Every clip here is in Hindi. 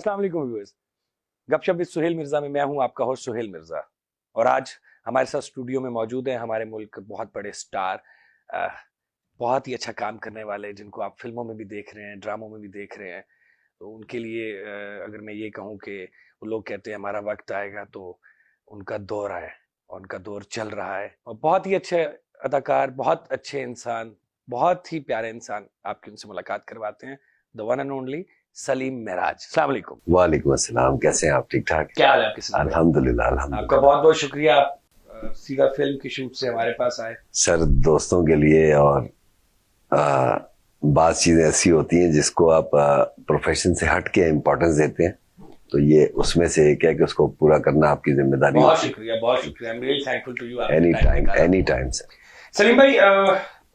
अस्सलाम वालेकुम व्यूअर्स। गपशप विद सुहेल मिर्जा में मैं हूं आपका होस्ट सुहेल मिर्जा। और आज हमारे साथ स्टूडियो में मौजूद हैं हमारे मुल्क के बहुत बड़े स्टार, बहुत ही अच्छा काम करने वाले, जिनको आप फिल्मों में भी देख रहे हैं, ड्रामों में भी देख रहे हैं। तो उनके लिए अगर मैं ये कहूँ कि वो लोग कहते हैं हमारा वक्त आएगा, तो उनका दौर है और उनका दौर चल रहा है। और बहुत ही अच्छे अदाकार, बहुत अच्छे इंसान, बहुत ही प्यारे इंसान, आपकी उनसे मुलाकात करवाते हैं। The one and only Salim Maharaj. अस्सलाम वालेकुम। वालेकुम अस्सलाम। कैसे हैं आप? ठीक ठाक? क्या हाल है आपके? अल्हम्दुलिल्लाह आपका अल्हम्दुलिल्लाह। बहुत बहुत शुक्रिया, आप सीधा फिल्म की शूट से हमारे पास आए। सर, दोस्तों के लिए और बात चीजें ऐसी होती हैं जिसको आप प्रोफेशन से हट के इम्पोर्टेंस देते हैं, तो ये उसमें से एक है कि उसको पूरा करना आपकी जिम्मेदारी। बहुत शुक्रिया, बहुत शुक्रिया। I am really thankful to you. Any time sir. Salim भाई,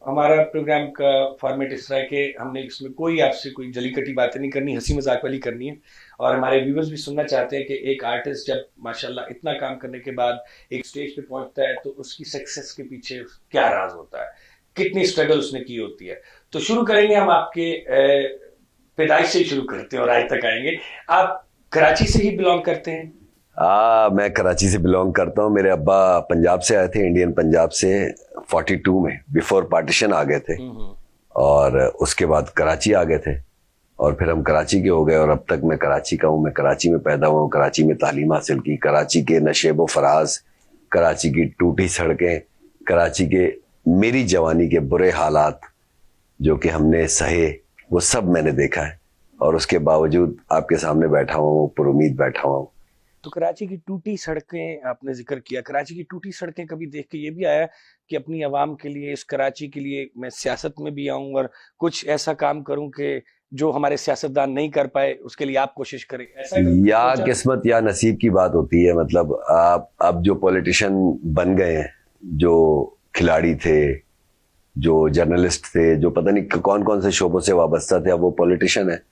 हमारा प्रोग्राम का फॉर्मेट इस तरह के, हमने इसमें कोई आपसे कोई जली कटी बातें नहीं करनी, हंसी मजाक वाली करनी है। और हमारे व्यूवर्स भी सुनना चाहते हैं कि एक आर्टिस्ट जब माशाल्लाह इतना काम करने के बाद एक स्टेज पे पहुंचता है, तो उसकी सक्सेस के पीछे क्या राज होता है, कितनी स्ट्रगल उसने की होती है। तो शुरू करेंगे हम आपके पैदाइश से शुरू करते हैं और आज तक आएंगे। आप कराची से ही बिलोंग करते हैं? मैं कराची से बिलोंग करता हूँ। मेरे अब्बा पंजाब से आए थे, इंडियन पंजाब से 42 में, बिफोर पार्टीशन आ गए थे, और उसके बाद कराची आ गए थे, और फिर हम कराची के हो गए। और अब तक मैं कराची का हूँ। मैं कराची में पैदा हुआ हूँ, कराची में तालीम हासिल की। कराची के नशेब व फराज, कराची की टूटी सड़कें, कराची के मेरी जवानी के बुरे हालात जो कि हमने सहे, वो सब मैंने देखा है। और उसके बावजूद आपके सामने बैठा हुआ हूँ, पर उम्मीद बैठा हुआ हूँ। तो कराची की टूटी सड़कें आपने जिक्र किया, कराची की टूटी सड़कें कभी देख के ये भी आया कि अपनी आवाम के लिए, इस कराची के लिए मैं सियासत में भी आऊं और कुछ ऐसा काम करूं कि जो हमारे सियासतदान नहीं कर पाए, उसके लिए आप कोशिश करें? ऐसा या किस्मत या नसीब की बात होती है। मतलब आप अब जो पॉलिटिशियन बन गए हैं, जो खिलाड़ी थे, जो जर्नलिस्ट थे, जो पता नहीं कौन कौन से शोबों से वाबस्ता थे, अब वो पॉलिटिशियन है।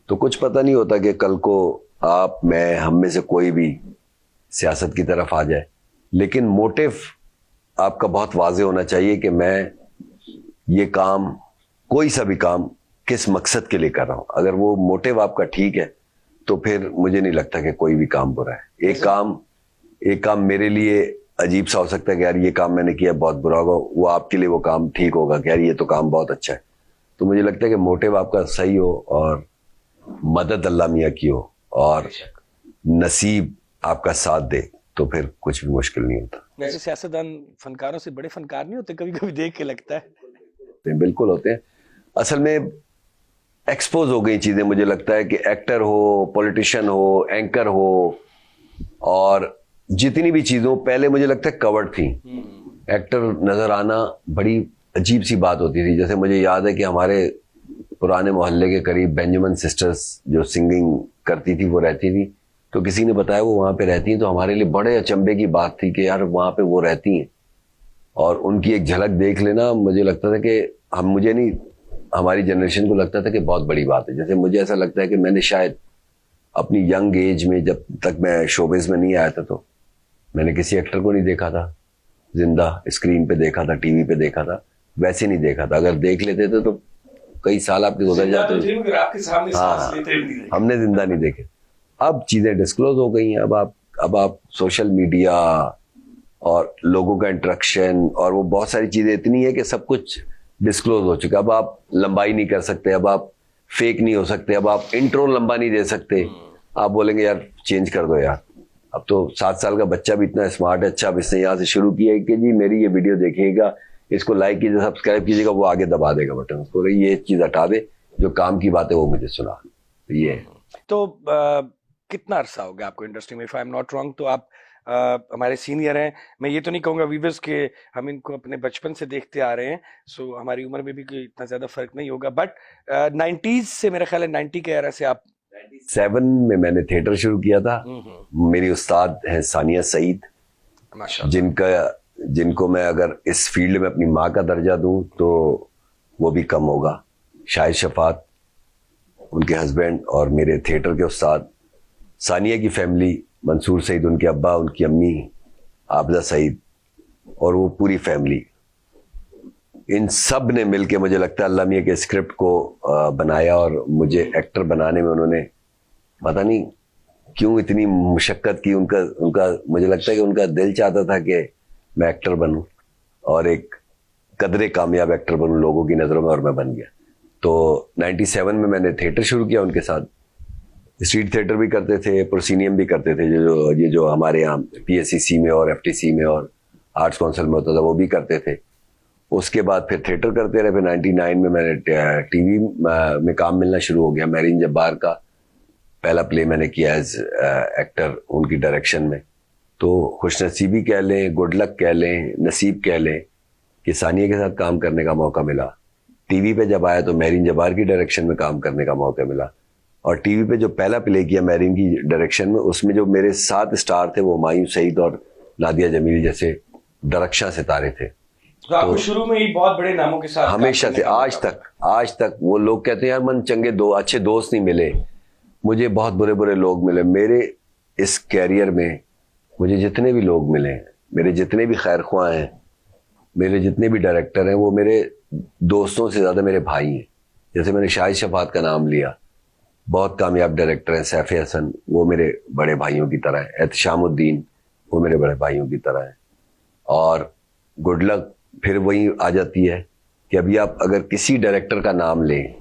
तो कुछ पता नहीं होता कि कल को आप, मैं, हम में से कोई भी सियासत की तरफ आ जाए। लेकिन मोटिव आपका बहुत वाज़े होना चाहिए कि मैं ये काम, कोई सा भी काम, किस मकसद के लिए कर रहा हूं। अगर वो मोटिव आपका ठीक है, तो फिर मुझे नहीं लगता कि कोई भी काम बुरा है। एक काम मेरे लिए अजीब सा हो सकता है कि यार ये काम मैंने किया बहुत बुरा होगा, वो आपके लिए वो काम ठीक होगा कि यार ये तो काम बहुत अच्छा है। तो मुझे लगता है कि मोटिव आपका सही हो और मदद अल्लाह मियाँ की हो और नसीब आपका साथ दे, तो फिर कुछ भी मुश्किल नहीं होता। वैसे सियासतदान फनकारों से बड़े फनकार नहीं होते? कभी कभी देख के लगता है। बिल्कुल होते हैं। असल में एक्सपोज हो गई चीजें। मुझे लगता है कि एक्टर हो, पॉलिटिशियन हो, एंकर हो, और जितनी भी चीजों, पहले मुझे लगता है कवर्ड थी। एक्टर नजर आना बड़ी अजीब सी बात होती थी। जैसे मुझे याद है कि हमारे पुराने मोहल्ले के करीब बेंजामिन सिस्टर्स जो सिंगिंग करती थी वो रहती थी। तो किसी ने बताया वो वहाँ पे रहती हैं। तो हमारे लिए बड़े अचंभे की बात थी कि यार वहाँ पे वो रहती हैं, और उनकी एक झलक देख लेना, मुझे लगता था कि मुझे नहीं, हमारी जनरेशन को लगता था कि बहुत बड़ी बात है। जैसे मुझे ऐसा लगता है कि मैंने शायद अपनी यंग एज में, जब तक मैं शोबिज़ में नहीं आया था, तो मैंने किसी एक्टर को नहीं देखा था जिंदा। स्क्रीन पे देखा था, टीवी पे देखा था, वैसे नहीं देखा था। अगर देख लेते थे तो कई साल आपके गुजर जाते थे। आपके सामने सांस लेते नहीं थे। हमने जिंदा नहीं देखे। अब चीजें डिस्क्लोज हो गई हैं। अब आप सोशल मीडिया और लोगों का इंटरेक्शन, और वो बहुत सारी चीजें इतनी है कि सब कुछ डिस्क्लोज हो चुका। अब आप लंबाई नहीं कर सकते, अब आप फेक नहीं हो सकते, अब आप इंट्रो लंबा नहीं दे सकते। आप बोलेंगे यार चेंज कर दो यार। अब तो 7 साल का बच्चा भी इतना स्मार्ट है। अच्छा, अब इसने यहाँ से शुरू किया है कि जी मेरी ये वीडियो देखिएगा, इसको लाइक कीजिए, सब्सक्राइब कीजिएगा, वो आगे दबा देगा बटन। उसको ये चीज हटा दे, जो काम की बात है वो मुझे सुना। तो ये तो कितना अरसा हो गया आपको इंडस्ट्री में? If I am not wrong, तो आप हमारे सीनियर हैं। मैं ये तो नहीं कहूँगा वीवर्स के हम इनको अपने बचपन से देखते आ रहे हैं, सो हमारी उम्र में भी कोई इतना ज्यादा फर्क नहीं होगा। बट 90s से, मेरा ख्याल है 90 के एरा से आप। 97 में मैंने थिएटर शुरू किया था। मेरी उस्ताद हैं सानिया सईद, जिनको मैं अगर इस फील्ड में अपनी माँ का दर्जा दूं तो वो भी कम होगा। शाहिद शफात उनके हस्बैंड, और मेरे थिएटर के उस्ताद, सानिया की फैमिली, मंसूर सईद उनके अब्बा, उनकी अम्मी आबदा सईद, और वो पूरी फैमिली, इन सब ने मिलके मुझे लगता है अल्लाह मियां के स्क्रिप्ट को बनाया, और मुझे एक्टर बनाने में उन्होंने पता नहीं क्यों इतनी मुशक्कत की। उनका उनका मुझे लगता है कि उनका दिल चाहता था कि मैं एक्टर बनूं और एक कदरे कामयाब एक्टर बनूं लोगों की नज़रों में, और मैं बन गया। तो 97 में मैंने थिएटर शुरू किया उनके साथ। स्ट्रीट थिएटर भी करते थे, प्रोसीनियम भी करते थे, जो हमारे यहाँ PSCC में और FTC में और आर्ट्स काउंसिल में होता था वो भी करते थे। उसके बाद फिर थिएटर करते रहे। फिर 99 में मैंने टीवी में काम मिलना शुरू हो गया। मेरीन जब्बार का पहला प्ले मैंने किया एज एक्टर उनकी डायरेक्शन में। तो खुशनसीबी कह लें, गुड लक कह लें, नसीब कह लें कि सानिया के साथ काम करने का मौका मिला। टीवी पे जब आया तो मेरीन जब्बार की डायरेक्शन में काम करने का मौका मिला। और टीवी पे जो पहला प्ले किया मेरीन की डायरेक्शन में, उसमें जो मेरे 7 स्टार थे वो हुमायूं सईद और नादिया जमील जैसे दरख्शां सितारे थे। तो आपको शुरू में ही बहुत बड़े नामों के साथ हमेशा थे, आज तक वो लोग कहते हैं यार मन चंगे अच्छे दोस्त नहीं मिले, मुझे बहुत बुरे बुरे लोग मिले। मेरे इस कैरियर में मुझे जितने भी लोग मिले, मेरे जितने भी खैर ख्वाह हैं, मेरे जितने भी डायरेक्टर हैं, वो मेरे दोस्तों से ज़्यादा मेरे भाई हैं। जैसे मैंने शाहिद शफात का नाम लिया, बहुत कामयाब डायरेक्टर हैं। सैफ हसन वो मेरे बड़े भाइयों की तरह है। एहतशामुद्दीन वो मेरे बड़े भाइयों की तरह है। और गुड लक फिर वही आ जाती है कि अभी आप अगर किसी डायरेक्टर का नाम लें,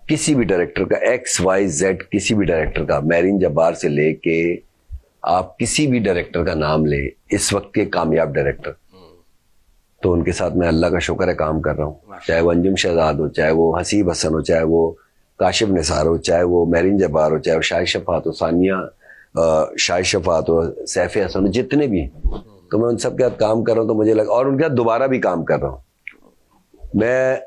किसी भी डायरेक्टर का, XYZ किसी भी डायरेक्टर का, मेरीन जब्बार से लेके आप किसी भी डायरेक्टर का नाम ले, इस वक्त के कामयाब डायरेक्टर, तो उनके साथ मैं अल्लाह का शुक्र है काम कर रहा हूँ। चाहे वो अंजुम शहजाद हो, चाहे वो हसीब हसन हो, चाहे वो काशिफ निसार हो, चाहे वो मेरीन जब्बार हो, चाहे वो शाहिद शफात हो, शाहिद शफात हो, सैफ हसन हो, जितने भी, तो मैं उन सब के साथ काम कर रहा हूँ। तो मुझे लगा, और उनके साथ दोबारा भी काम कर रहा हूँ। मैं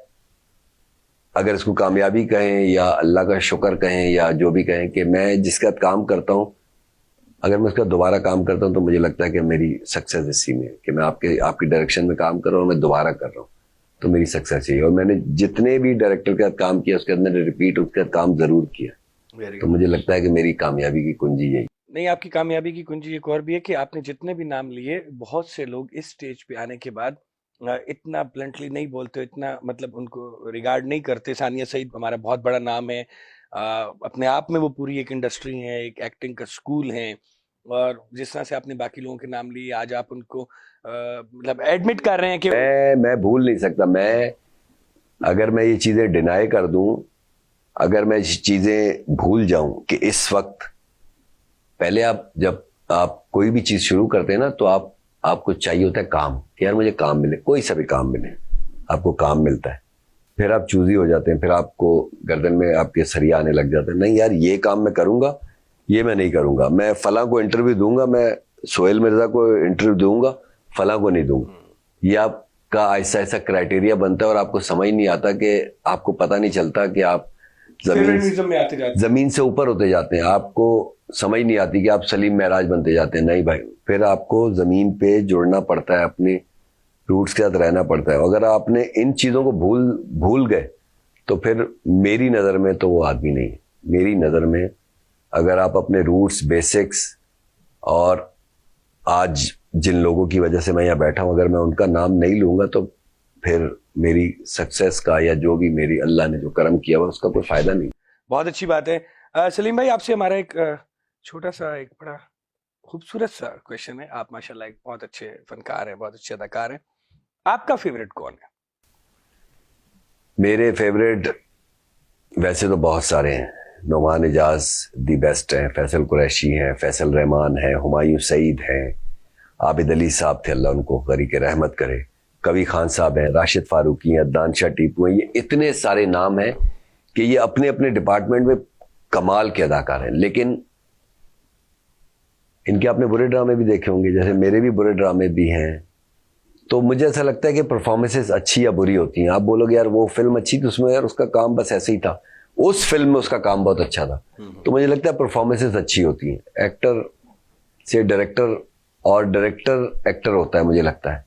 अगर इसको कामयाबी कहें या अल्लाह का शुक्र कहें या जो भी कहें, कि मैं जिसके साथ काम करता हूँ, अगर मैं उसका दोबारा काम करता हूँ तो मुझे लगता है कि मेरी सक्सेस इसी में है कि मैं आपकी डायरेक्शन में काम कर रहा हूँ और मैं दोबारा कर रहा हूँ, तो मेरी सक्सेस यही है। और मैंने जितने भी डायरेक्टर के साथ काम किया उसके अंदर रिपीट उसके साथ काम जरूर किया। तो मुझे लगता है कि मेरी कामयाबी की कुंजी यही। नहीं, आपकी कामयाबी की कुंजी एक और भी है कि आपने जितने भी नाम लिए, बहुत से लोग इस स्टेज पे आने के बाद इतना ब्लंटली नहीं बोलते, इतना मतलब उनको रिगार्ड नहीं करते। सानिया सईद हमारा बहुत बड़ा नाम है, अपने आप में वो पूरी एक इंडस्ट्री है, एक एक्टिंग का स्कूल है। और जिस तरह से आपने बाकी लोगों के नाम लिए, आज आप उनको मतलब एडमिट कर रहे हैं कि मैं भूल नहीं सकता। अगर मैं ये चीजें डिनाई कर दूं, अगर मैं ये चीजें भूल जाऊं कि इस वक्त, पहले जब आप कोई भी चीज शुरू करते हैं ना, तो आपको चाहिए होता है काम, कि यार मुझे काम मिले, कोई सा भी काम मिले, आपको काम मिलता है। फिर आप चूजी हो जाते हैं, फिर आपको गर्दन में आपके सरिया आने लग जाते हैं, नहीं यार ये काम मैं करूंगा, ये मैं नहीं करूंगा, मैं फलां को इंटरव्यू दूंगा, मैं सोहेल मिर्जा को इंटरव्यू दूंगा, फलां को नहीं दूंगा। ये आपका ऐसा ऐसा क्राइटेरिया बनता है और आपको समझ नहीं आता, कि आपको पता नहीं चलता कि आप जमीन से ऊपर होते जाते हैं। आपको समझ नहीं आती कि आप सलीम महराज बनते जाते हैं। नहीं भाई, फिर आपको जमीन पे जुड़ना पड़ता है, अपने रूट्स के साथ रहना पड़ता है। अगर आपने इन चीजों को भूल गए तो फिर मेरी नजर में तो वो आदमी नहीं है। मेरी नजर में अगर आप अपने रूट्स, बेसिक्स, और आज जिन लोगों की वजह से मैं यहाँ बैठा हूं, अगर मैं उनका नाम नहीं लूंगा तो फिर मेरी सक्सेस का या जो भी मेरी अल्लाह ने जो करम किया हुआ उसका कोई फायदा नहीं। बहुत अच्छी बात है। सलीम भाई, आपसे हमारा एक छोटा सा, एक बड़ा खूबसूरत सा क्वेश्चन है। आप माशाल्लाह एक बहुत अच्छे फनकार हैं, बहुत अच्छे अदाकार हैं। आपका फेवरेट कौन है? मेरे फेवरेट वैसे तो बहुत सारे हैं। नोमान इजाज दी बेस्ट हैं, फैसल कुरैशी हैं, फैसल रहमान हैं, हुमायूं सईद हैं, आबिद अली साहब थे, अल्लाह उनको गरीक रहमत करे, कवी खान साहब हैं, राशिद फारूकी हैं, अदनान शाह टीपू हैं। ये इतने सारे नाम हैं कि ये अपने अपने डिपार्टमेंट में कमाल के अदाकार हैं। लेकिन इनके आपने बुरे ड्रामे भी देखे होंगे, जैसे मेरे भी बुरे ड्रामे भी हैं। तो मुझे ऐसा लगता है कि परफॉर्मेंसेस अच्छी या बुरी होती हैं। आप बोलोगे यार वो फिल्म अच्छी थी, उसमें यार उसका काम बस ऐसे ही था, उस फिल्म में उसका काम बहुत अच्छा था। तो मुझे लगता है परफॉर्मेंसेस अच्छी होती हैं। एक्टर से डायरेक्टर, और डायरेक्टर एक्टर होता है, मुझे लगता है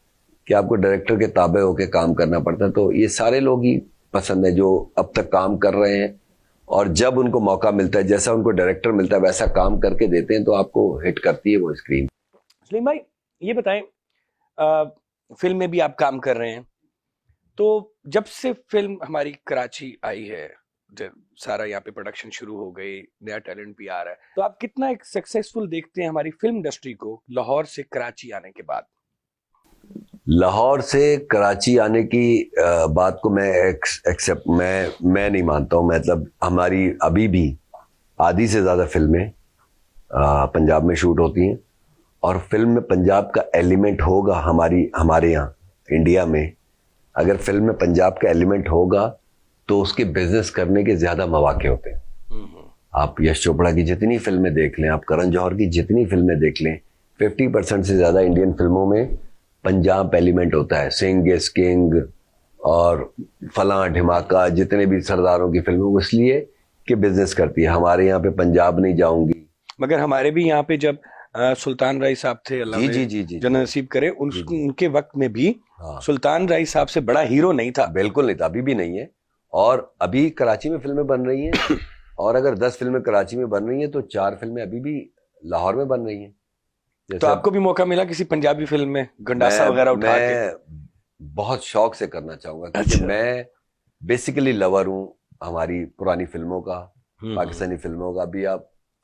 कि आपको डायरेक्टर के ताबे होकर काम करना पड़ता है। तो ये सारे लोग ही पसंद है जो अब तक काम कर रहे हैं, और जब उनको मौका मिलता है, जैसा उनको डायरेक्टर मिलता है वैसा काम करके देते हैं, तो आपको हिट करती है वो स्क्रीन। सलीम भाई, ये बताएं, फिल्म में भी आप काम कर रहे हैं, तो जब से फिल्म हमारी कराची आई है, सारा यहाँ पे प्रोडक्शन शुरू हो गई, नया टैलेंट भी आ रहा है, तो आप कितना एक सक्सेसफुल देखते हैं हमारी फिल्म इंडस्ट्री को लाहौर से कराची आने के बाद? लाहौर से कराची आने की बात को मैं एक्सेप्ट मैं नहीं मानता हूँ। मतलब हमारी अभी भी आधी से ज्यादा फिल्में पंजाब में शूट होती हैं, और फिल्म में पंजाब का एलिमेंट होगा। हमारे यहाँ इंडिया में अगर फिल्म में पंजाब का एलिमेंट होगा तो उसके बिजनेस करने के ज्यादा मौके होते हैं। आप यश चोपड़ा की जितनी फिल्में देख लें, आप करण जौहर की जितनी फिल्में देख लें, 50% से ज्यादा इंडियन फिल्मों में पंजाब एलिमेंट होता है। सिंह इज किंग और फलां ढिमाका, जितने भी सरदारों की फिल्में इसलिए कि बिजनेस करती है। हमारे यहाँ पे पंजाब नहीं जाऊंगी, मगर हमारे भी यहाँ पे जब सुल्तान राय साहब थे, अल्लाह जी जन्नत नसीब करे, उनके वक्त में भी हाँ। सुल्तान राय साहब से बड़ा हीरो नहीं था। बिल्कुल नहीं था, अभी भी नहीं है। और अभी कराची में फिल्में बन रही हैं, और अगर 10 फिल्में कराची में बन रही हैं तो 4 फिल्में अभी भी लाहौर में बन रही हैं। तो आपको भी मौका मिला किसी पंजाबी फिल्म में गंडासा वगैरह उठा के? मैं बहुत शौक से करना चाहूंगा, क्योंकि मैं बेसिकली लवर हूँ हमारी पुरानी फिल्मों का, पाकिस्तानी फिल्मों का।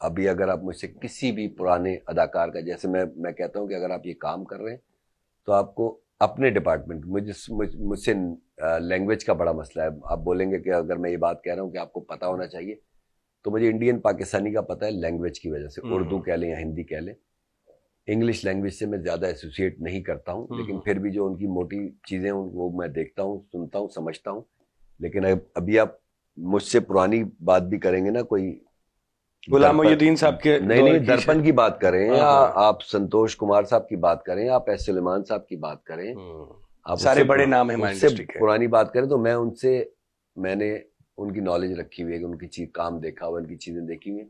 अभी अगर आप मुझसे किसी भी पुराने अदाकार का, जैसे मैं कहता हूँ कि अगर आप ये काम कर रहे हैं तो आपको अपने डिपार्टमेंट, मुझसे लैंग्वेज का बड़ा मसला है। आप बोलेंगे कि अगर मैं ये बात कह रहा हूँ कि आपको पता होना चाहिए, तो मुझे इंडियन पाकिस्तानी का पता है लैंग्वेज की वजह से। उर्दू कह लें या हिंदी कह लें, इंग्लिश लैंग्वेज से मैं ज्यादा एसोसिएट नहीं करता हूँ, लेकिन फिर भी जो उनकी मोटी चीजें वो मैं देखता हूँ, सुनता हूँ, समझता हूँ। लेकिन अभी आप मुझसे पुरानी बात भी करेंगे ना, कोई गुलाम मोहिउद्दीन साहब के नहीं दर्पण की बात करें, या आप संतोष कुमार साहब की बात करें, आप एस सुलेमान साहब की बात करें, आप सारे बड़े नाम है हमारी इंडस्ट्री के। पुरानी बात करें तो मैंने उनकी नॉलेज रखी हुई है, उनकी चीज काम देखा हुआ, उनकी चीजें देखी हुई,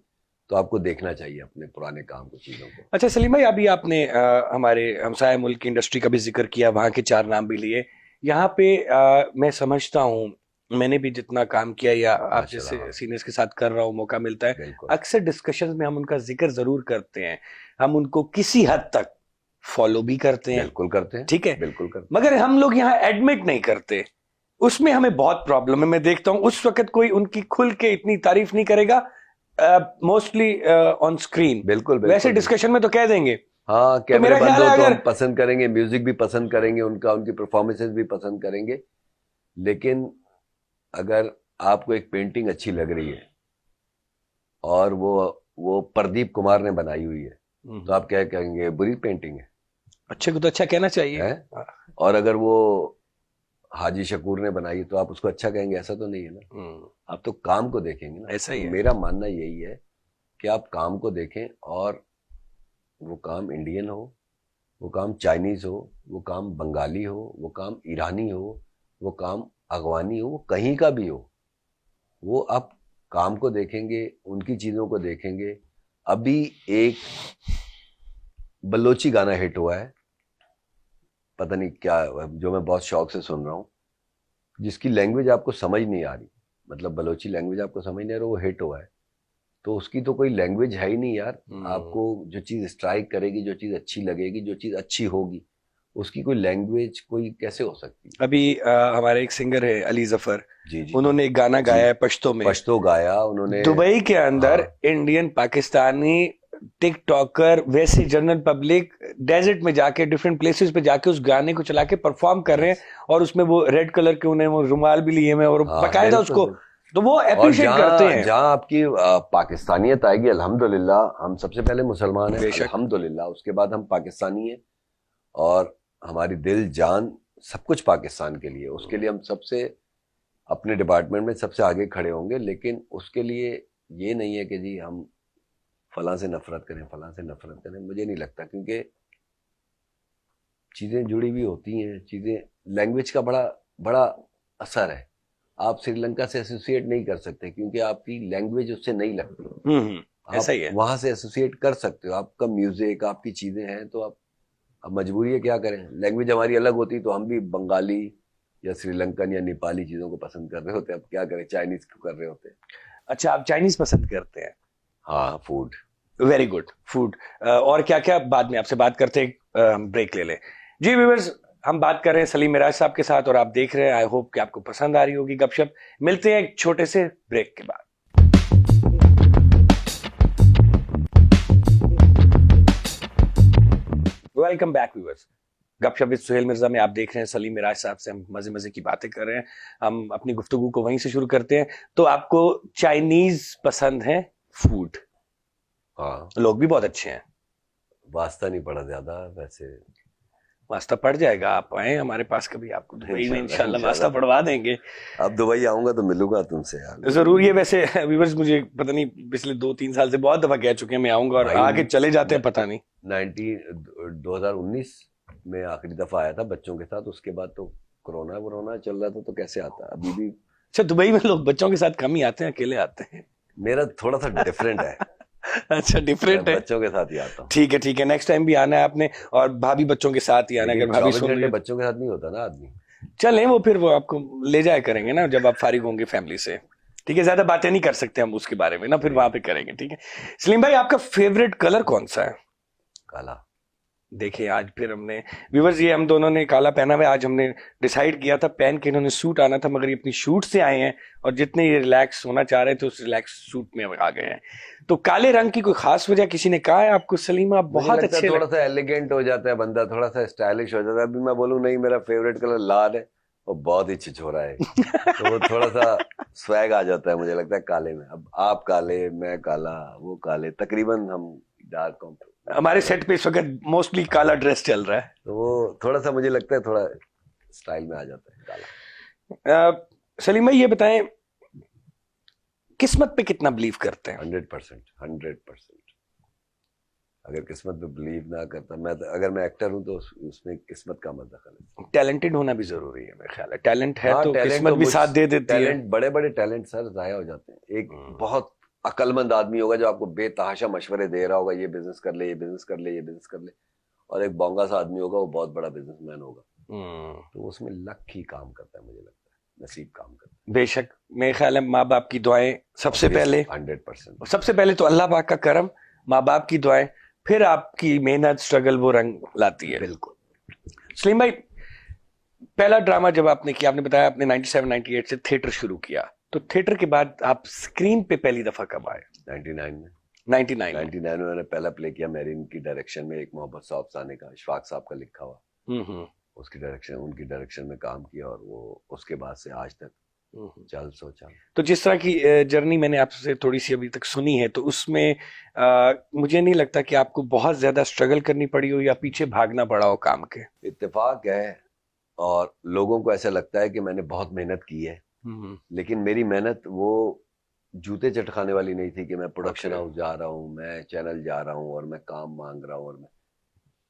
तो आपको देखना चाहिए अपने पुराने काम को, चीजों को। अच्छा सलीम भाई, अभी आपने हमारे हमसाया मुल्क की इंडस्ट्री का भी जिक्र किया, वहां के 4 नाम भी लिए। यहाँ पे मैं समझता हूँ, मैंने भी जितना काम किया या आप जैसे सीनियर्स के साथ कर रहा हूँ, मौका मिलता है, अक्सर डिस्कशंस में हम उनका जिक्र जरूर करते हैं, हम उनको किसी हद तक फॉलो भी करते हैं। बिल्कुल करते हैं, ठीक है, बिल्कुल करते हैं, मगर हम लोग यहाँ एडमिट नहीं करते, उसमें हमें बहुत प्रॉब्लम है। मैं देखता हूँ उस वक्त कोई उनकी खुल के इतनी तारीफ नहीं करेगा, मोस्टली ऑन स्क्रीन। बिल्कुल वैसे डिस्कशन में तो कह देंगे, हाँ कैमरे बंद हो तो हम पसंद करेंगे, म्यूजिक भी पसंद करेंगे, उनकी परफॉर्मेंसेस भी पसंद करेंगे। लेकिन अगर आपको एक पेंटिंग अच्छी लग रही है और वो प्रदीप कुमार ने बनाई हुई है, तो आप क्या कहेंगे? बुरी पेंटिंग है। अच्छे को तो अच्छा कहना चाहिए है? और अगर वो हाजी शकूर ने बनाई तो आप उसको अच्छा कहेंगे? ऐसा तो नहीं है ना। आप तो काम को देखेंगे ना। ऐसा ही है। मेरा मानना यही है कि आप काम को देखें, और वो काम इंडियन हो, वो काम चाइनीज हो, वो काम बंगाली हो, वो काम ईरानी हो, वो काम अगवानी हो, वो कहीं का भी हो, वो आप काम को देखेंगे, उनकी चीजों को देखेंगे। अभी एक बलोची गाना हिट हुआ है, पता नहीं क्या, जो मैं बहुत शौक से सुन रहा हूँ, जिसकी लैंग्वेज आपको समझ नहीं आ रही, मतलब बलोची लैंग्वेज आपको समझ नहीं आ रही, वो हिट हुआ है। तो उसकी तो कोई लैंग्वेज है ही नहीं यार। आपको जो चीज स्ट्राइक करेगी, जो चीज अच्छी लगेगी, जो चीज अच्छी होगी, उसकी कोई लैंग्वेज कोई कैसे हो सकती? अभी हमारे एक सिंगर है अली जफर, जी, उन्होंने एक गाना गाया है पश्तो में, पश्तो गाया उन्होंने दुबई के अंदर। इंडियन पाकिस्तानी टिकटॉकर, वैसे जनरल पब्लिक डेजर्ट में जाके, डिफरेंट प्लेसेस पे जाके उस गाने को चला के परफॉर्म कर रहे हैं, और उसमें वो रेड कलर के उन्हें वो रुमाल भी लिए हुए और बकायदा उसको, तो वो अप्रिशिएट करते हैं। जहां आपकी पाकिस्तानियत आएगी, अल्हम्दुलिल्लाह, हम सबसे पहले मुसलमान हैं अल्हम्दुलिल्लाह, उसके बाद हम पाकिस्तानी हैं, और हमारी दिल जान सब कुछ पाकिस्तान के लिए, उसके लिए हम सबसे अपने डिपार्टमेंट में सबसे आगे खड़े होंगे। लेकिन उसके लिए ये नहीं है कि जी हम फलां से नफरत करें, फलां से नफरत करें, मुझे नहीं लगता, क्योंकि चीजें जुड़ी हुई होती हैं, चीजें, लैंग्वेज का बड़ा बड़ा असर है। आप श्रीलंका से एसोसिएट नहीं कर सकते क्योंकि आपकी लैंग्वेज उससे नहीं लगती। ऐसा ही है। वहां से एसोसिएट कर सकते हो, आपका म्यूजिक, आपकी चीजें हैं, तो आप, अब मजबूरी है, क्या करें, लैंग्वेज हमारी अलग होती तो हम भी बंगाली या श्रीलंकन या नेपाली चीजों को पसंद कर रहे होते, अब क्या करें, चाइनीज को कर रहे होते। अच्छा, आप चाइनीज पसंद करते हैं? हाँ, फूड, वेरी गुड, फूड। और क्या क्या बाद में आपसे बात करते हैं, ब्रेक ले लें। जी व्यूअर्स, हम बात कर रहे हैं सलीम मिराज साहब के साथ और आप देख रहे हैं, आई होप कि आपको पसंद आ रही होगी गपशप। मिलते हैं एक छोटे से ब्रेक के बाद। वेलकम बैक व्यूअर्स, गपशप विद सुहेल मिर्जा में आप देख रहे हैं सलीम मिराज साहब से हम मजे मजे की बातें कर रहे हैं। हम अपनी गुफ्तगू को वहीं से शुरू करते हैं। तो आपको चाइनीज पसंद है फूड? हाँ, लोग भी बहुत अच्छे हैं। वास्ता नहीं पड़ा ज्यादा वैसे। वास्ता पड़ जाएगा, आप आए हमारे पास कभी, आपको दुबई में इंशाल्लाह, इंशाल्लाह वास्ता इंशाल्लाह। पड़वा देंगे। अब दुबई आऊंगा तो मिलूंगा तुमसे यार। जरूर। ये वैसे व्यूअर्स मुझे पता नहीं पिछले 2-3 साल से बहुत दफा कह चुके हैं मैं आऊंगा और भाई, आके चले जाते हैं पता नहीं। 2019 में आखिरी दफा आया था बच्चों के साथ, उसके बाद तो कोरोना चल रहा था, तो कैसे आता। अभी भी अच्छा, दुबई में लोग बच्चों के साथ कम ही आते हैं, अकेले आते हैं। मेरा थोड़ा सा डिफरेंट है। अच्छा, मैं डिफरेंट है। बच्चों के साथ ही आता हूँ। ठीक है ठीक है, नेक्स्ट टाइम भी आना है आपने, और भाभी बच्चों के साथ ही आना है, लेकिन अगर भाभी 24 सुन रही घंटे है। बच्चों के साथ नहीं होता ना आदमी। चलें, वो फिर वो आपको ले जाया करेंगे ना जब आप फारिग होंगे फैमिली से। ठीक है, ज्यादा बातें नहीं कर सकते हम उसके बारे में ना, फिर वहां पे करेंगे। ठीक है सलीम भाई, आपका फेवरेट कलर कौन सा है? काला। देखिए आज फिर हमने व्यूवर्स, ये हम दोनों ने काला पहना हुआ है। आज हमने डिसाइड किया था पहन के इन्होंने सूट आना था, मगर ये अपनी शूट से आए हैं और जितने ये रिलैक्स होना चाह रहे थे उस रिलैक्स सूट में आ गए हैं। तो काले रंग की कोई खास वजह किसी ने कहा है आपको? सलीम आप मुझे बहुत लगता है अच्छे थोड़ा सा एलिगेंट हो जाता है बंदा, थोड़ा सा स्टाइलिश हो जाता है। अभी मैं बोलूं नहीं मेरा फेवरेट कलर लाल है, वो बहुत ही छिछोरा है, तो वो थोड़ा सा स्वैग आ जाता है मुझे लगता है काले में। अब आप काले, मैं काला, वो काले, तकरीबन हम डार्क कॉम्प। हमारे सेट पे इस वक्त मोस्टली काला ड्रेस चल रहा है। तो वो थोड़ा सा मुझे लगता है थोड़ा स्टाइल में आ जाता है काला। सलीम भाई ये बताएं, किस्मत पे कितना बिलीव करते हैं? 100%, 100%। अगर किस्मत पे बिलीव ना करता मैं तो, अगर मैं एक्टर हूं तो उसमें किस्मत का मत दखल है। टैलेंटेड होना भी जरूरी है मेरे ख्याल है। टैलेंट है हाँ, तो टैलेंट किस्मत तो भी साथ दे देती है। टैलेंट, बड़े बड़े टैलेंट सर जाया हो जाते हैं। एक बहुत अक्लमंद आदमी होगा जो आपको बेतहाशा मशवरे दे रहा होगा, ये बिजनेस कर ले, ये बिजनेस कर ले, ये बिजनेस कर ले, और एक बोंगा सा आदमी होगा वो बहुत बड़ा बिजनेसमैन होगा। तो उसमें लक ही काम करता है, मुझे लगता है नसीब काम करता बेशक, मेरे ख्याल है माँ बाप की दुआएं सबसे है। पहले। 100%। सबसे पहले तो अल्लाह पाक का करम, माँ बाप की दुआएं, फिर आपकी मेहनत स्ट्रगल वो रंग लाती है। बिल्कुल। सलीम भाई, पहला ड्रामा जब आपने किया, आपने बताया आपने 97-98 से थिएटर शुरू किया, तो थिएटर के बाद आप स्क्रीन पे पहली दफा कब आए? 99 में। 99 में। 99 में मैंने पहला प्ले किया मेरिन की डायरेक्शन में, एक मोहब्बत सौ अफसाने का, इशफाक साहब का लिखा हुआ। उसकी डायरेक्शन, उनकी डायरेक्शन में काम किया, और वो उसके बाद से आज तक चल सोचा। तो जिस तरह की जर्नी मैंने आपसे थोड़ी सी अभी तक सुनी है, तो उसमें मुझे नहीं लगता कि आपको बहुत ज्यादा स्ट्रगल करनी पड़ी हो या पीछे भागना पड़ा हो काम के। इत्तेफाक है, और लोगों को ऐसा लगता है कि मैंने बहुत मेहनत की है, लेकिन मेरी मेहनत वो जूते चटखाने वाली नहीं थी कि मैं प्रोडक्शन हाउस जा रहा हूँ, मैं चैनल जा रहा हूँ और मैं काम मांग रहा हूँ। और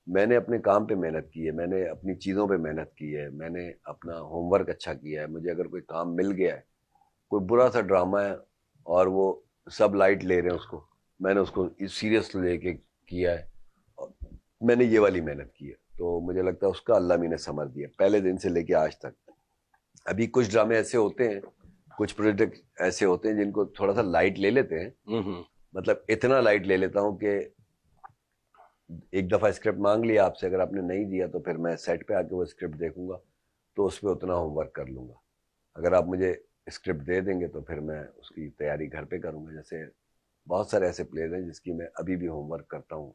मैंने अपने काम पे मेहनत की है, मैंने अपनी चीज़ों पे मेहनत की है, मैंने अपना होमवर्क अच्छा किया है। मुझे अगर कोई काम मिल गया है, कोई बुरा सा ड्रामा है और वो सब लाइट ले रहे हैं उसको, मैंने उसको सीरियस लेके किया है, और मैंने ये वाली मेहनत की है। तो मुझे लगता है उसका अल्लाह मैंने समझ दिया पहले दिन से लेके आज तक। अभी कुछ ड्रामे ऐसे होते हैं, कुछ प्रोजेक्ट ऐसे होते हैं जिनको थोड़ा सा लाइट ले लेते हैं, मतलब इतना लाइट ले लेता हूँ कि एक दफा स्क्रिप्ट मांग लिया आपसे, अगर आपने नहीं दिया तो फिर मैं सेट पे आके वो स्क्रिप्ट देखूंगा, तो उस पर उतना होमवर्क कर लूंगा। अगर आप मुझे स्क्रिप्ट दे देंगे तो फिर मैं उसकी तैयारी घर पे करूंगा। जैसे बहुत सारे ऐसे प्लेज हैं जिसकी मैं अभी भी होमवर्क करता हूँ।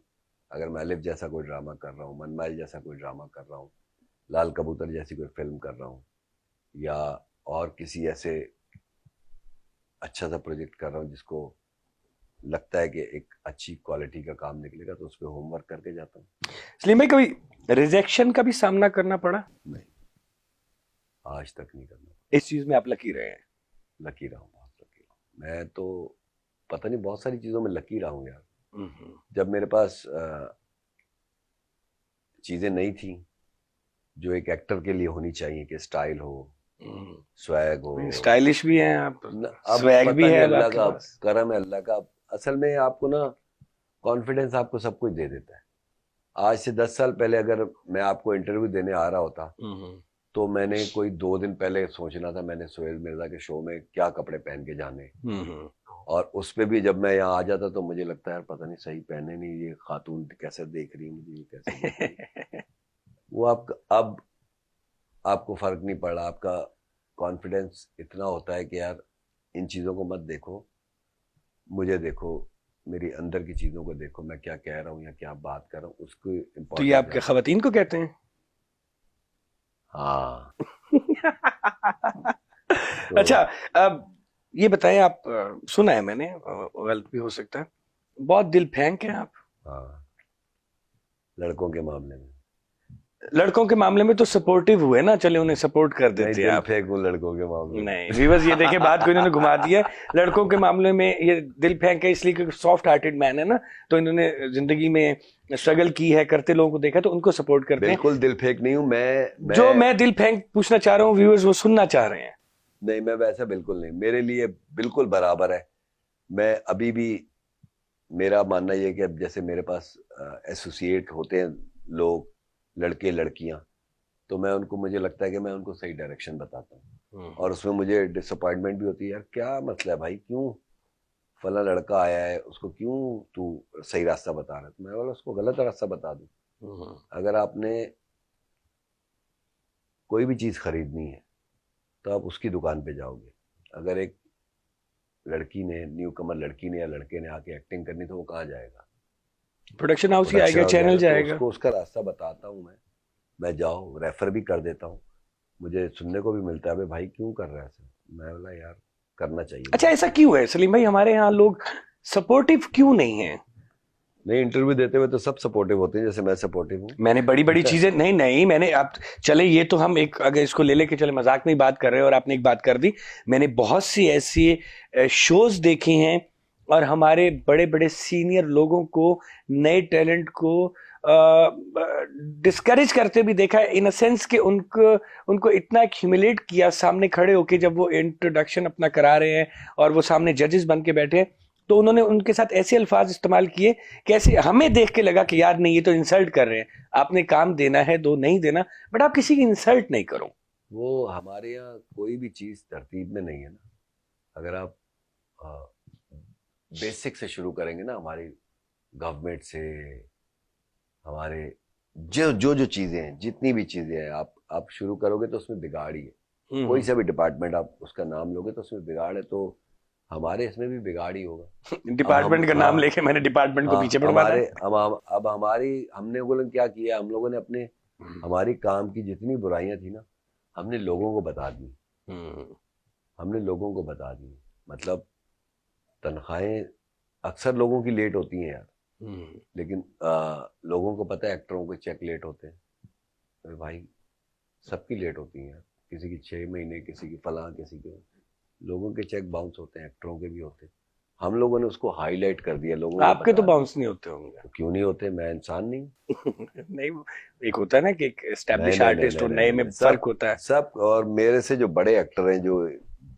अगर मैं अलिफ जैसा कोई ड्रामा कर रहा हूँ, मनमाइल जैसा कोई ड्रामा कर रहा हूँ, लाल कबूतर जैसी कोई फिल्म कर रहा हूँ, या और किसी ऐसे अच्छा सा प्रोजेक्ट कर रहा हूँ जिसको लगता है कि एक अच्छी क्वालिटी का काम निकलेगा, तो उस पर होमवर्क करके जाता हूँ। सलीम भाई, कभी रिजेक्शन का भी सामना करना पड़ा? नहीं, आज तक नहीं करना। इस चीज में आप लकी रहे हैं? लकी रहा हूँ, बहुत लकी रहा हूँ। मैं तो पता नहीं बहुत सारी चीज़ों में लकी रहा हूँ यार। जब मेरे पास चीज़ें नहीं थी जो एक एक्टर के लिए होनी चाहिए, कि स्टाइल हो, स्वैग हो। स्टाइलिश भी हैं आप, अब स्वैग भी है अल्लाह आपके का पास। करम है, अल्लाह का। असल में आपको ना कॉन्फिडेंस आपको सब कुछ दे देता है। आज से 10 साल पहले अगर मैं आपको इंटरव्यू देने आ रहा होता, तो मैंने कोई 2 दिन पहले सोचना था मैंने सुहेल मिर्जा के शो में क्या कपड़े पहन के जाने, और उस पे भी जब मैं यहाँ आ जाता तो मुझे लगता है यार पता नहीं सही पहने नहीं, ये खातून कैसे देख रही है मुझे, ये कैसे देख रही है। वो आप अब आपको फर्क नहीं पड़ रहा, आपका कॉन्फिडेंस इतना होता है कि यार इन चीज़ों को मत देखो, मुझे देखो, मेरी अंदर की चीज़ों को देखो, मैं क्या कह रहा हूँ या क्या बात कर रहा हूँ, उसको तो ये इम्पोर्टेंस आपके ज़्यादा। खवातीन को कहते हैं? हाँ। अच्छा, तो अब ये बताएं आप, सुना है मैंने, गलत भी हो सकता है, बहुत दिल फेंक हैं आप। हाँ, लड़कों के मामले में लड़कों के मामले में तो सपोर्टिव हुए ना, चले उन्हें सपोर्ट कर नहीं, देते हैं दिल आप। फेंक हूँ लड़कों के मामले में। नहीं वीवर्स, ये देखे बात को इन्होंने घुमा दिया है। लड़कों के मामले में ये दिल फेंक है इसलिए क्योंकि सॉफ्ट हार्टेड मैन है ना, तो इन्होंने जिंदगी में स्ट्रगल की है, करते लोगों को देखा तो उनको सपोर्ट करते हैं। बिल्कुल दिल फेंक नहीं हूँ जो मैं मैं दिल फेंक पूछना चाह रहा हूँ, व्यूअर्स वो सुनना चाह रहे हैं। नहीं, मैं वैसा बिल्कुल नहीं, मेरे लिए बिल्कुल बराबर है। मैं अभी भी, मेरा मानना ये है कि अब जैसे मेरे पास एसोसिएट होते हैं लोग, लड़के लड़कियां, तो मैं उनको, मुझे लगता है कि मैं उनको सही डायरेक्शन बताता हूँ, और उसमें मुझे डिसअपॉइंटमेंट भी होती है, यार क्या मसला है भाई, क्यों फला लड़का आया है, उसको क्यों तू सही रास्ता बता रहा है? तो मैं बोला उसको गलत रास्ता बता दूं। हम्म। अगर आपने कोई भी चीज़ खरीदनी है तो आप उसकी दुकान पे जाओगे। अगर एक लड़की ने, न्यू कमर लड़की ने या लड़के ने आके एक्टिंग करनी, तो वो कहाँ जाएगा? प्रोडक्शन वो हाउस ही प्रोडक्शन आएगा, हाउस चैनल जाएगा। तो जाएगा। उसको उसका रास्ता बताता हूँ मैं जाओ, रेफर भी कर देता हूँ। मुझे सुनने को भी मिलता है, भाई क्यों कर रहा है ऐसा? मैं बोला यार करना चाहिए अच्छा, लोगों ऐसा को। क्यों है सलीम भाई, हमारे यहाँ लोग सपोर्टिव क्यों नहीं है? नहीं, इंटरव्यू देते हुए तो सब सपोर्टिव होते हैं, जैसे मैं सपोर्टिव हूँ। मैंने बड़ी बड़ी चीजें, नहीं नहीं, मैंने आप, चले ये तो हम एक, अगर इसको ले लेके चले मजाक में ही बात कर रहे हैं और आपने एक बात कर दी, मैंने बहुत सी ऐसी शोज देखे हैं और हमारे बड़े बड़े सीनियर लोगों को, नए टैलेंट को डिस्करेज करते भी देखा है, इन अ सेंस कि उनको उनको इतना ह्यूमिलेट किया सामने खड़े होके, जब वो इंट्रोडक्शन अपना करा रहे हैं और वो सामने जजेस बन के बैठे हैं, तो उन्होंने उनके साथ ऐसे अल्फाज इस्तेमाल किए, कैसे हमें देख के लगा कि यार नहीं, ये तो इंसल्ट कर रहे हैं, आपने काम देना है दो, नहीं देना, बट आप किसी की इंसल्ट नहीं करो। वो हमारे यहाँ कोई भी चीज़ तरतीब में नहीं है ना। अगर आप बेसिक से शुरू करेंगे ना, हमारी गवर्नमेंट से, हमारे जो जो जो चीज़ें हैं, जितनी भी चीज़ें हैं, आप शुरू करोगे तो उसमें बिगाड़ ही है। कोई सा भी डिपार्टमेंट आप उसका नाम लोगे तो उसमें बिगाड़ है, तो हमारे इसमें भी बिगाड़ ही होगा। अब हम, डिपार्टमेंट का नाम हाँ लेके मैंने डिपार्टमेंट को हाँ, पीछे बढ़वाना है। अब हमारी, हमने वो लोग क्या किया, हम लोगों ने अपने, हमारी काम की जितनी बुराइयां थी ना, हमने लोगों को बता दी। हम्म। हमने लोगों को बता दी, मतलब तनख्वाहें अक्सर लोगों की लेट होती हैं यार, हम्म। लेकिन लोगों को पता है एक्टरों के चेक लेट होते हैं। अरे भाई, सबकी लेट होती हैं, किसी की 6 महीने, किसी की फलां, किसी के, लोगों के चेक बाउंस होते हैं, एक्टरों के भी होते हैं। हम लोगों ने उसको हाईलाइट कर दिया, लोगों को आपके तो बता दिया। बाउंस नहीं होते होंगे। तो क्यों नहीं होते? मैं इंसान नहीं? नहीं, एक होता है ना कि एक नहीं एस्टेब्लिश नहीं नहीं आर्टिस्ट नहीं और नहीं नए नहीं में नहीं। फर्क सब होता है। सब और मेरे से जो बड़े एक्टर हैं, जो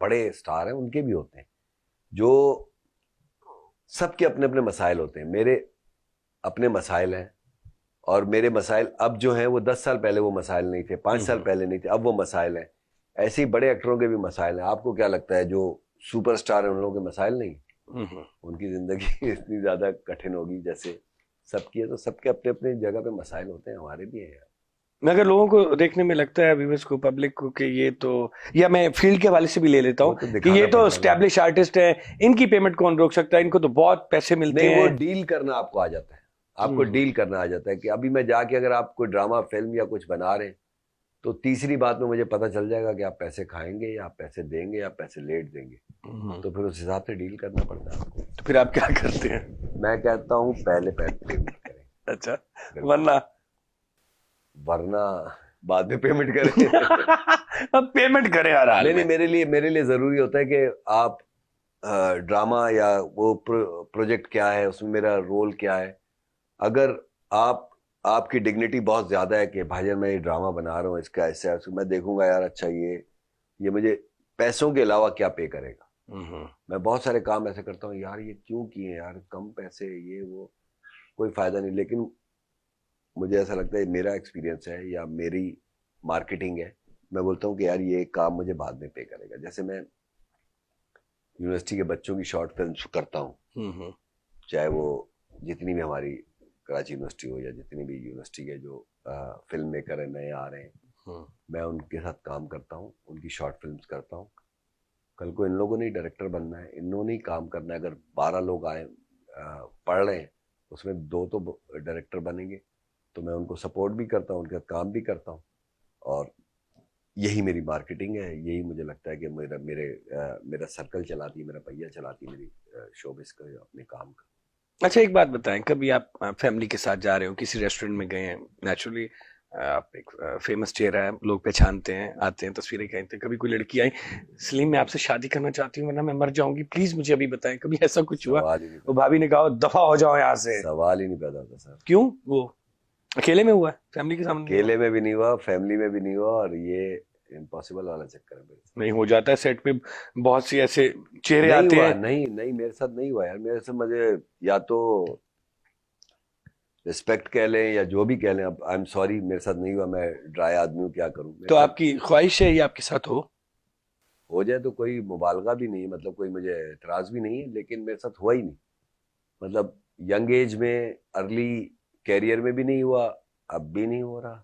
बड़े स्टार हैं, उनके भी होते हैं। जो सबके अपने अपने मसाइल होते हैं, मेरे अपने मसाइल हैं, और मेरे मसाइल अब जो हैं वो 10 साल पहले वो मसाइल नहीं थे, 5 साल पहले नहीं थे, अब वो मसाइल हैं। ऐसे ही बड़े एक्टरों के भी मसाइल हैं। आपको क्या लगता है जो सुपरस्टार हैं उन लोगों के मसाइल नहीं? हम्म। उनकी जिंदगी इतनी ज्यादा कठिन होगी जैसे सबकी है, तो सबके अपने अपने जगह पे मसाइल होते हैं, हमारे भी हैं यार। मगर लोगों को देखने में लगता है, व्यूअर्स को, पब्लिक को, कि ये तो, या मैं फील्ड के हवाले से भी ले लेता वो हूँ तो कि ये दिखाना तो पड़ता है ना। स्टैब्लिश आर्टिस्ट है, इनकी पेमेंट कौन रोक सकता है, इनको तो बहुत पैसे मिलते नहीं, वो हैं। डील करना आपको आ जाता है। आपको हम्म। डील करना आ जाता है कि अभी मैं जाके अगर आप कोई ड्रामा फिल्म या कुछ बना रहे हैं, तो तीसरी बात में मुझे पता चल जाएगा कि आप पैसे खाएंगे या आप पैसे देंगे या पैसे लेट देंगे। तो फिर उस हिसाब से डील करना पड़ता है आपको। तो फिर आप क्या करते हैं? मैं कहता हूँ पहले पेमेंट करें। अच्छा, बिल्कुल। वरना वरना बाद में पेमेंट करें। अब पेमेंट करें हर हाल नहीं नहीं, में। मेरे लिए जरूरी होता है कि आप ड्रामा या वो प्रोजेक्ट क्या है, उसमें मेरा रोल क्या है। अगर आप, आपकी डिग्निटी बहुत ज्यादा है कि भाईजान मैं ये ड्रामा बना रहा हूँ, इसका ऐसा है, मैं देखूंगा यार, अच्छा ये मुझे पैसों के अलावा क्या पे करेगा। मैं बहुत सारे काम ऐसे करता हूँ, यार ये क्यों किए यार, कम पैसे, ये वो, कोई फायदा नहीं। लेकिन मुझे ऐसा लगता है, मेरा एक्सपीरियंस है या मेरी मार्केटिंग है, मैं बोलता हूँ कि यार ये काम मुझे बाद में पे करेगा। जैसे मैं यूनिवर्सिटी के बच्चों की शॉर्ट फिल्म करता हूँ, चाहे वो जितनी भी हमारी कराची यूनिवर्सिटी हो या जितनी भी यूनिवर्सिटी के जो फिल्म मेकर है, नए आ रहे हैं, मैं उनके साथ काम करता हूँ, उनकी शॉर्ट फिल्म्स करता हूँ। कल को इन लोगों ने ही डायरेक्टर बनना है, इन्होंने ही काम करना है। अगर 12 लोग आए पढ़ रहे हैं, उसमें 2 तो डायरेक्टर बनेंगे, तो मैं उनको सपोर्ट भी करता हूँ, उनका काम भी करता हूँ। और यही मेरी मार्केटिंग है, यही मुझे लगता है कि मेरा सर्कल चलाती है, मेरा पहिया चलाती है मेरी शोबिस का, अपने काम का। अच्छा, एक बात बताएं, कभी आप फैमिली के साथ जा रहे हो, किसी रेस्टोरेंट में गए हैं, नेचुरली आप एक फेमस चेहरा है, लोग पहचानते हैं, आते हैं, तस्वीरें खींचते हैं, कभी कोई लड़की आई, सलीम मैं आपसे शादी करना चाहती हूँ वरना मैं मर जाऊंगी, प्लीज मुझे अभी बताएं, कभी ऐसा कुछ हुआ? सवाल ही नहीं वो पैदा भाभी ने कहा दफा हो जाओ यहाँ से? सवाल ही नहीं पैदा होता सर। क्यों? वो अकेले में हुआ है, फैमिली के सामने नहीं हुआ? अकेले में भी नहीं हुआ, फैमिली में भी नहीं हुआ, और ये इम्पॉसिबल वाला चक्कर है मेरे साथ। नहीं हो जाता है सेट पे, बहुत सी ऐसे चेहरे नहीं आते हुआ, हैं। नहीं नहीं, मेरे साथ नहीं हुआ यार। मेरे से मुझे या तो रिस्पेक्ट कह लें या जो भी कह लें, अब आई एम सॉरी, मेरे साथ नहीं हुआ। मैं ड्राई आदमी हूँ, क्या करूँ। तो आपकी ख्वाहिश है ये आपके साथ हो जाए तो कोई मुबालगा भी नहीं है, मतलब कोई मुझे एतराज भी नहीं है, लेकिन मेरे साथ हुआ ही नहीं। मतलब यंग एज में, अर्ली कैरियर में भी नहीं हुआ, अब भी नहीं हो रहा।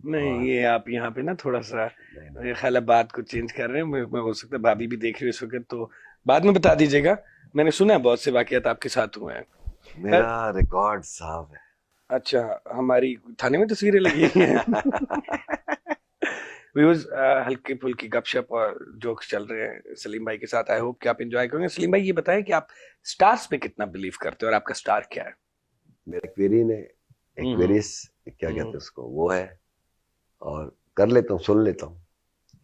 नहीं, और ये आप यहाँ पे ना थोड़ा सा नहीं, नहीं, मेरे ख्याल है बात को चेंज कर रहे हैं। मैं हो सकता है भाभी भी देख रही हो इस वक्त, तो बाद में बता दीजिएगा। मैंने सुना है बहुत से वाकयात आपके साथ हुए हैं। मेरा रिकॉर्ड साफ है। अच्छा, हमारी थाने में तस्वीरें लगी हैं। व्यूअर्स, हल्की फुल्की गपशप और जोक्स चल रहे हैं सलीम भाई के साथ। आई होप कि आप एंजॉय करेंगे। सलीम भाई, ये बताएं कि आप स्टार्स पे कितना बिलीव करते हो और आपका स्टार क्या है? मेरा एक्वेरियन है, एक्वेरियस क्या कहते हैं उसको, वो है। और कर लेता हूँ, सुन लेता हूँ।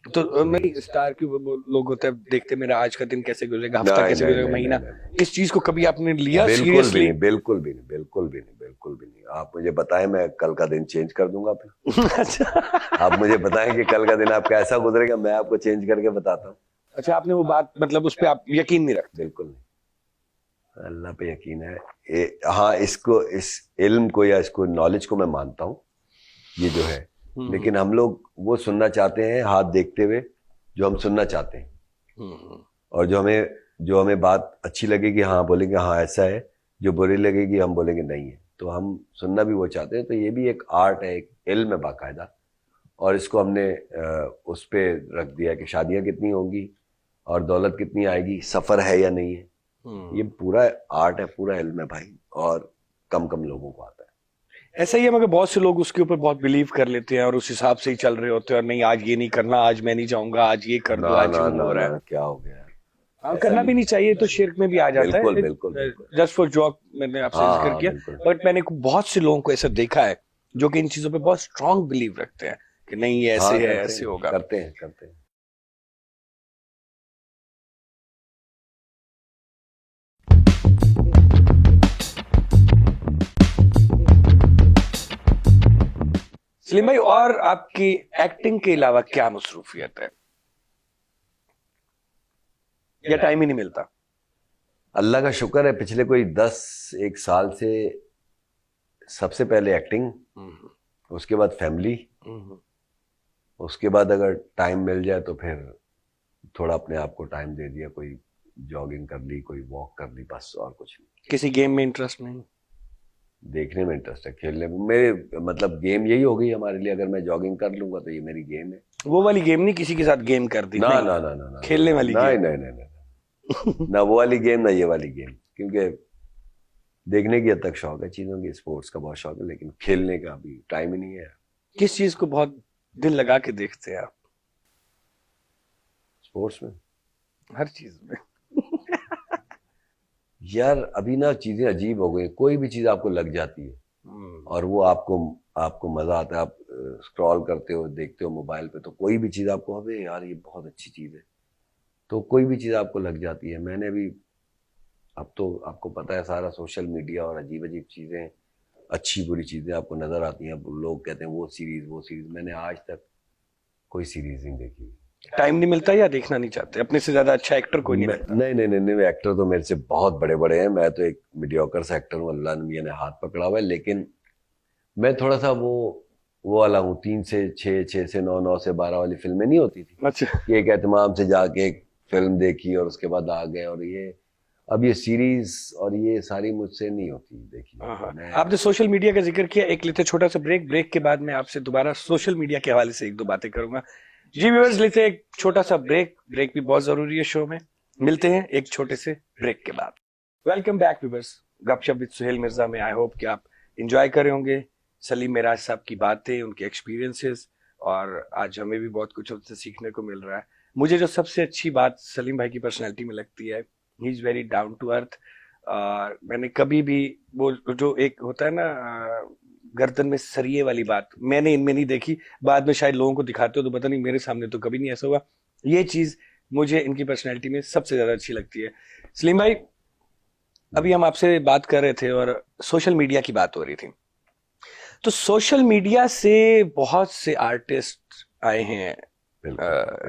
तो नहीं, स्टार की वो लोग होते हैं देखते मेरा आज का दिन कैसे गुजरेगा, हफ्ता नहीं, कैसे नहीं, गुजरेगा, नहीं, महीना, नहीं, नहीं, इस चीज को कभी आपने लिया बिल्कुल भी सीरियसली? नहीं, बिल्कुल भी नहीं, बिल्कुल भी नहीं, बिल्कुल भी नहीं। आप मुझे बताएं, मैं कल का दिन चेंज कर दूंगा अपना। अच्छा। आप मुझे बताएं कि कल का दिन आपका ऐसा गुजरेगा, मैं आपको चेंज करके बताता हूँ। अच्छा, आपने वो बात, मतलब उस पे आप यकीन नहीं रखते? बिल्कुल नहीं, अल्लाह पे यकीन है। हाँ, इसको, इस इल्म को या इसको नॉलेज को मैं मानता हूँ, ये जो है। लेकिन हम लोग वो सुनना चाहते हैं हाथ देखते हुए जो हम सुनना चाहते हैं, और जो हमें बात अच्छी लगेगी, हाँ बोलेंगे हाँ ऐसा है, जो बुरी लगेगी हम बोलेंगे नहीं है। तो हम सुनना भी वो चाहते हैं। तो ये भी एक आर्ट है, एक इल्म है बाकायदा, और इसको हमने उस पे रख दिया कि शादियां कितनी होंगी और दौलत कितनी आएगी, सफर है या नहीं है। ये पूरा आर्ट है, पूरा इल्म है भाई, और कम कम लोगों को आता है। ऐसा ही है, मगर बहुत से लोग उसके ऊपर बहुत बिलीव कर लेते हैं और उस हिसाब से ही चल रहे होते हैं। और नहीं, आज ये नहीं करना, आज मैं नहीं जाऊंगा, आज ये कर दो, ना आज ना यूं ना हो रहा ना, है। क्या हो गया? हाँ, ऐसा करना भी नहीं चाहिए, तो शिर्क में भी आ जाता बिल्कुल है। बिल्कुल बिल्कुल। जस्ट फॉर जॉक मैंने आपसे हाँ जिक्र हाँ, किया। बिल्कुल। बट मैंने बहुत से लोगों को ऐसा देखा है जो कि इन चीजों पे बहुत स्ट्रांग बिलीव रखते हैं कि नहीं ये हाँ, ऐसे है, करते ऐसे हैं, होगा। करते हैं, करते हैं। सलीम भाई, और आपकी एक्टिंग के अलावा क्या मसरूफियत है, या टाइम ही नहीं मिलता? अल्लाह का शुक्र है, पिछले कोई 10-1 साल से सबसे पहले एक्टिंग, उसके बाद फैमिली, उसके बाद अगर टाइम मिल जाए तो फिर थोड़ा अपने आप को टाइम दे दिया, कोई जॉगिंग कर ली, कोई वॉक कर ली, बस और कुछ नहीं। किसी गेम में इंटरेस्ट नहीं? देखने में इंटरेस्ट है, खेलने में मेरे, मतलब गेम यही हो गई हमारे लिए। अगर मैं जॉगिंग कर लूंगा तो ये मेरी गेम है। वो वाली गेम नहीं, किसी के साथ गेम कर दी? ना नहीं। ना ना ना ना, खेलने वाली नहीं गेम? नहीं नहीं नहीं, ना वो वाली गेम ना ये वाली गेम। क्योंकि देखने की हद तक शौक है चीजों की, स्पोर्ट्स का बहुत शौक है, लेकिन खेलने का अभी टाइम ही नहीं है। किस चीज को बहुत दिल लगा के देखते हैं आप? स्पोर्ट्स में, हर चीज में। यार अभी ना चीजें अजीब हो गई, कोई भी चीज आपको लग जाती है और वो आपको मजा आता है। आप स्क्रॉल करते हो, देखते हो मोबाइल पे, तो कोई भी चीज आपको, अबे यार ये बहुत अच्छी चीज है, तो कोई भी चीज आपको लग जाती है। मैंने भी, अब तो आपको पता है सारा सोशल मीडिया, और अजीब अजीब चीजें, अच्छी बुरी चीजें आपको नजर आती हैं। अब लोग कहते हैं वो सीरीज, मैंने आज तक कोई सीरीज नहीं देखी। टाइम नहीं मिलता या देखना नहीं चाहते? अपने से ज्यादा अच्छा एक्टर कोई नहीं लगता? नहीं नहीं नहीं नहीं, एक्टर तो मेरे से बहुत बड़े बड़े हैं, मैं तो एक मीडियोकर सा एक्टर हूँ, अल्लाह ने मैंने हाथ पकड़ा हुआ है। लेकिन मैं थोड़ा सा वो वाला हूँ, 3 से 6, 6 से 9, 9 से 12 वाली फिल्में नहीं होती थी अच्छा। कि एक एहतमाम से जाके एक फिल्म देखी और उसके बाद आ गए, और ये अब ये सीरीज और ये सारी मुझसे नहीं होती, देखिए आपने सोशल मीडिया का जिक्र किया, एक लेते छोटा सा ब्रेक के बाद मैं आपसे दोबारा सोशल मीडिया के हवाले से एक दो बातें करूंगा। जी व्यूअर्स, लेते एक छोटा सा ब्रेक भी बहुत जरूरी है शो में। मिलते हैं एक छोटे से ब्रेक के बाद। वेलकम बैक व्यूअर्स, गपशप विद सुहेल मिर्जा में। आई होप कि आप एंजॉय कर रहे होंगे सलीम मेराज साहब की बातें, उनके एक्सपीरियंसेस, और आज हमें भी बहुत कुछ उनसे सीखने को मिल रहा है। मुझे जो सबसे अच्छी बात सलीम भाई की पर्सनैलिटी में लगती है, he is very down to earth. मैंने कभी भी वो जो एक होता है ना गर्दन में सरिये वाली बात, मैंने इनमें नहीं देखी। बाद में शायद लोगों को दिखाते हो तो पता नहीं, मेरे सामने तो कभी नहीं ऐसा हुआ। ये चीज मुझे इनकी पर्सनैलिटी में सबसे ज्यादा अच्छी लगती है। सलीम भाई, अभी हम आपसे बात कर रहे थे और सोशल मीडिया की बात हो रही थी। तो सोशल मीडिया से बहुत से आर्टिस्ट आए हैं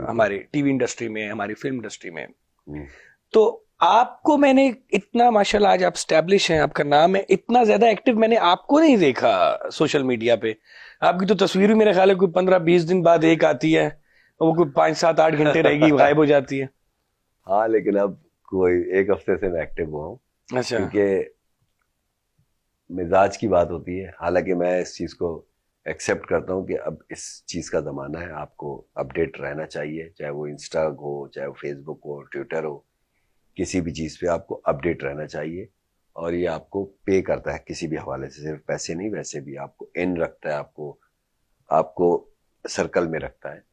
हमारे टीवी इंडस्ट्री में, हमारी फिल्म इंडस्ट्री में। तो आपको मैंने इतना, माशाल्लाह आज आप स्टैब्लिश हैं, आपका नाम है, इतना ज्यादा एक्टिव मैंने आपको नहीं देखा सोशल मीडिया पे। आपकी तो तस्वीर मेरे ख्याल है कोई 15-20 दिन बाद एक आती है, वो कोई 5-7-8 घंटे रहेगी, गायब हो जाती है। हाँ, लेकिन अब कोई एक हफ्ते से मैं एक्टिव हुआ हूँ। अच्छा। क्योंकि मिजाज की बात होती है। हालांकि मैं इस चीज को एक्सेप्ट करता हूँ कि अब इस चीज का जमाना है, आपको अपडेट रहना चाहिए, चाहे वो इंस्टा हो, चाहे वो फेसबुक हो, ट्विटर हो, किसी भी चीज पे आपको अपडेट रहना चाहिए। और ये आपको पे करता है किसी भी हवाले से, सिर्फ पैसे नहीं, वैसे भी आपको इन रखता है, आपको सर्कल में रखता है।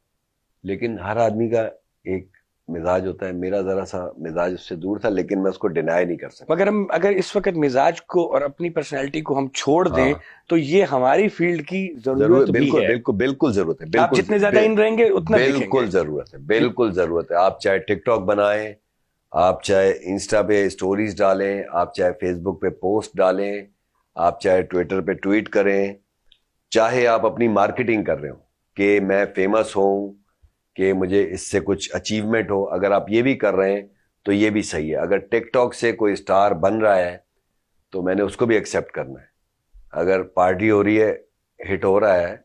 लेकिन हर आदमी का एक मिजाज होता है। मेरा जरा सा मिजाज उससे दूर था, लेकिन मैं उसको डिनाई नहीं कर सकता। मगर हम अगर इस वक्त मिजाज को और अपनी पर्सनैलिटी को हम छोड़ दें, तो ये हमारी फील्ड की जरूरत भी है। बिल्कुल जरूरत है। आप जितने ज्यादा इन रहेंगे उतना बिल्कुल जरूरत है, बिल्कुल जरूरत है। आप चाहे टिकटॉक बनाएं, आप चाहे इंस्टा पे स्टोरीज डालें, आप चाहे फेसबुक पे पोस्ट डालें, आप चाहे ट्विटर पे ट्वीट करें, चाहे आप अपनी मार्केटिंग कर रहे हो कि मैं फेमस हूं, कि मुझे इससे कुछ अचीवमेंट हो, अगर आप ये भी कर रहे हैं तो ये भी सही है। अगर टिकटॉक से कोई स्टार बन रहा है तो मैंने उसको भी एक्सेप्ट करना है। अगर पार्टी हो रही है, हिट हो रहा है,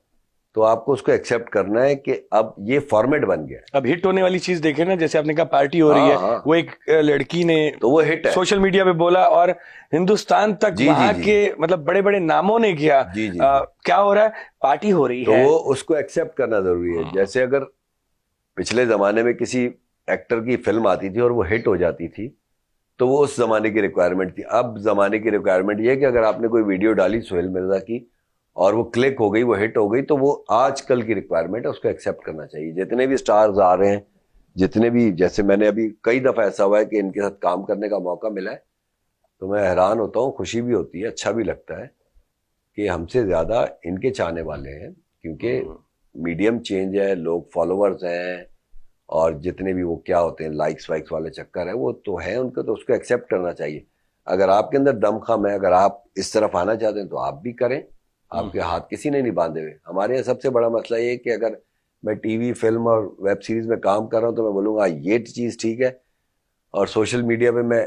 तो आपको उसको एक्सेप्ट करना है कि अब ये फॉर्मेट बन गया है। अब हिट होने वाली चीज देखे ना, जैसे आपने कहा पार्टी हो रही है, वो एक लड़की ने तो वो हिट है, सोशल मीडिया पे बोला और हिंदुस्तान तक वहां के मतलब बड़े बड़े नामों ने किया। क्या हो रहा है, पार्टी हो रही है, तो वो उसको एक्सेप्ट करना जरूरी है। जैसे अगर पिछले जमाने में किसी एक्टर की फिल्म आती थी और वो हिट हो जाती थी, तो वो उस जमाने की रिक्वायरमेंट थी। अब जमाने की रिक्वायरमेंट ये है कि अगर आपने कोई वीडियो डाली सुहेल मिर्जा की और वो क्लिक हो गई, वो हिट हो गई, तो वो आजकल की रिक्वायरमेंट है, उसको एक्सेप्ट करना चाहिए। जितने भी स्टार्स आ रहे हैं, जितने भी, जैसे मैंने अभी कई दफा ऐसा हुआ है कि इनके साथ काम करने का मौका मिला है, तो मैं हैरान होता हूँ, खुशी भी होती है, अच्छा भी लगता है कि हमसे ज्यादा इनके चाहने वाले हैं। क्योंकि मीडियम चेंज है, लोग फॉलोअर्स हैं, और जितने भी वो क्या होते हैं लाइक्स वाइक्स वाले चक्कर है, वो तो है उनका, तो उसको एक्सेप्ट करना चाहिए। अगर आपके अंदर दमखम है, अगर आप इस तरफ आना चाहते हैं तो आप भी करें, आपके हाथ किसी ने नहीं बांधे हुए। हमारे यहाँ सबसे बड़ा मसला ये है कि अगर मैं टीवी, फिल्म और वेब सीरीज में काम कर रहा हूँ तो मैं बोलूँगा ये चीज़ ठीक है, और सोशल मीडिया पे मैं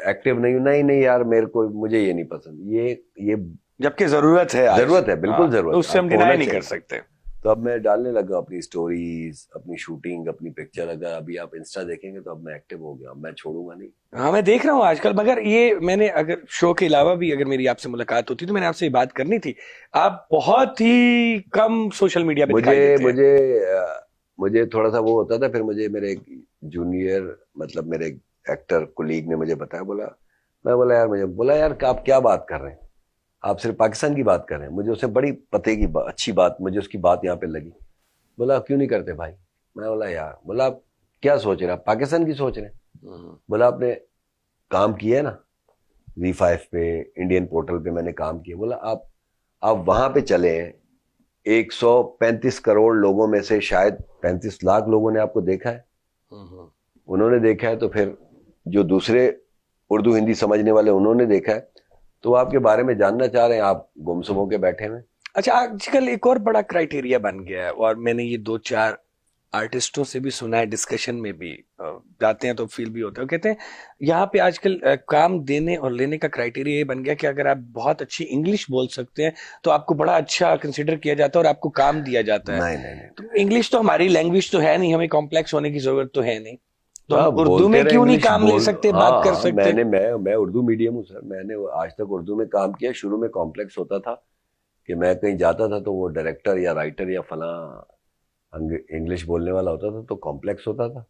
एक्टिव नहीं हूँ, नहीं यार मेरे को, मुझे ये नहीं पसंद, ये जबकि जरूरत है, जरूरत है, बिल्कुल जरूरत है, उससे हम डिनाई नहीं कर सकते। तो अब मैं डालने लगा अपनी स्टोरीज, अपनी शूटिंग, अपनी पिक्चर। अगर अभी आप इंस्टा देखेंगे तो अब मैं एक्टिव हो गया, मैं छोड़ूंगा नहीं। हाँ, मैं देख रहा हूँ आजकल। मगर ये मैंने, अगर शो के अलावा भी अगर मेरी आपसे मुलाकात होती तो मैंने आपसे ये बात करनी थी, आप बहुत ही कम सोशल मीडिया पे दिखाई देते हैं। मुझे थोड़ा सा वो होता था। फिर मुझे मेरे एक जूनियर, मतलब मेरे एक्टर कोलीग ने मुझे बताया, मैं बोला यार आप क्या बात कर रहे हैं, आप सिर्फ पाकिस्तान की बात कर रहे हैं। मुझे उसे बड़ी पते की अच्छी बात, मुझे उसकी बात यहाँ पे लगी। बोला क्यों नहीं करते भाई? मैं बोला यार, बोला आप क्या सोच रहे हैं, पाकिस्तान की सोच रहे हैं? बोला आपने काम किया है ना ZEE5 पे, इंडियन पोर्टल पे मैंने काम किया। बोला आप वहां पे चले हैं, 135 करोड़ लोगों में से शायद 35 लाख लोगों ने आपको देखा है, उन्होंने देखा है, तो फिर जो दूसरे उर्दू हिंदी समझने वाले उन्होंने देखा है, तो आपके बारे में जानना चाह रहे हैं, आप गुमसुम होके बैठे हुए। अच्छा, आजकल एक और बड़ा क्राइटेरिया बन गया है, और मैंने ये 2-4 आर्टिस्टों से भी सुना है, डिस्कशन में भी जाते हैं तो फील भी होता है। कहते हैं यहाँ पे आजकल काम देने और लेने का क्राइटेरिया ये बन गया कि अगर आप बहुत अच्छी इंग्लिश बोल सकते हैं तो आपको बड़ा अच्छा कंसिडर किया जाता है और आपको काम दिया जाता है। नहीं। तो इंग्लिश तो हमारी लैंग्वेज तो है नहीं, हमें कॉम्प्लेक्स होने की जरूरत तो है नहीं। तो हाँ, हम उर्दू बोलते में रहे, क्यों नहीं इंग्लिश काम ले बोल। सकते, हाँ, बात कर हाँ, सकते? मैं उर्दू मीडियम हूँ सर। मैंने आज तक उर्दू में काम किया। शुरू में कॉम्प्लेक्स होता था कि मैं कहीं जाता था तो वो डायरेक्टर या राइटर या फला इंग्लिश बोलने वाला होता था तो कॉम्प्लेक्स होता था।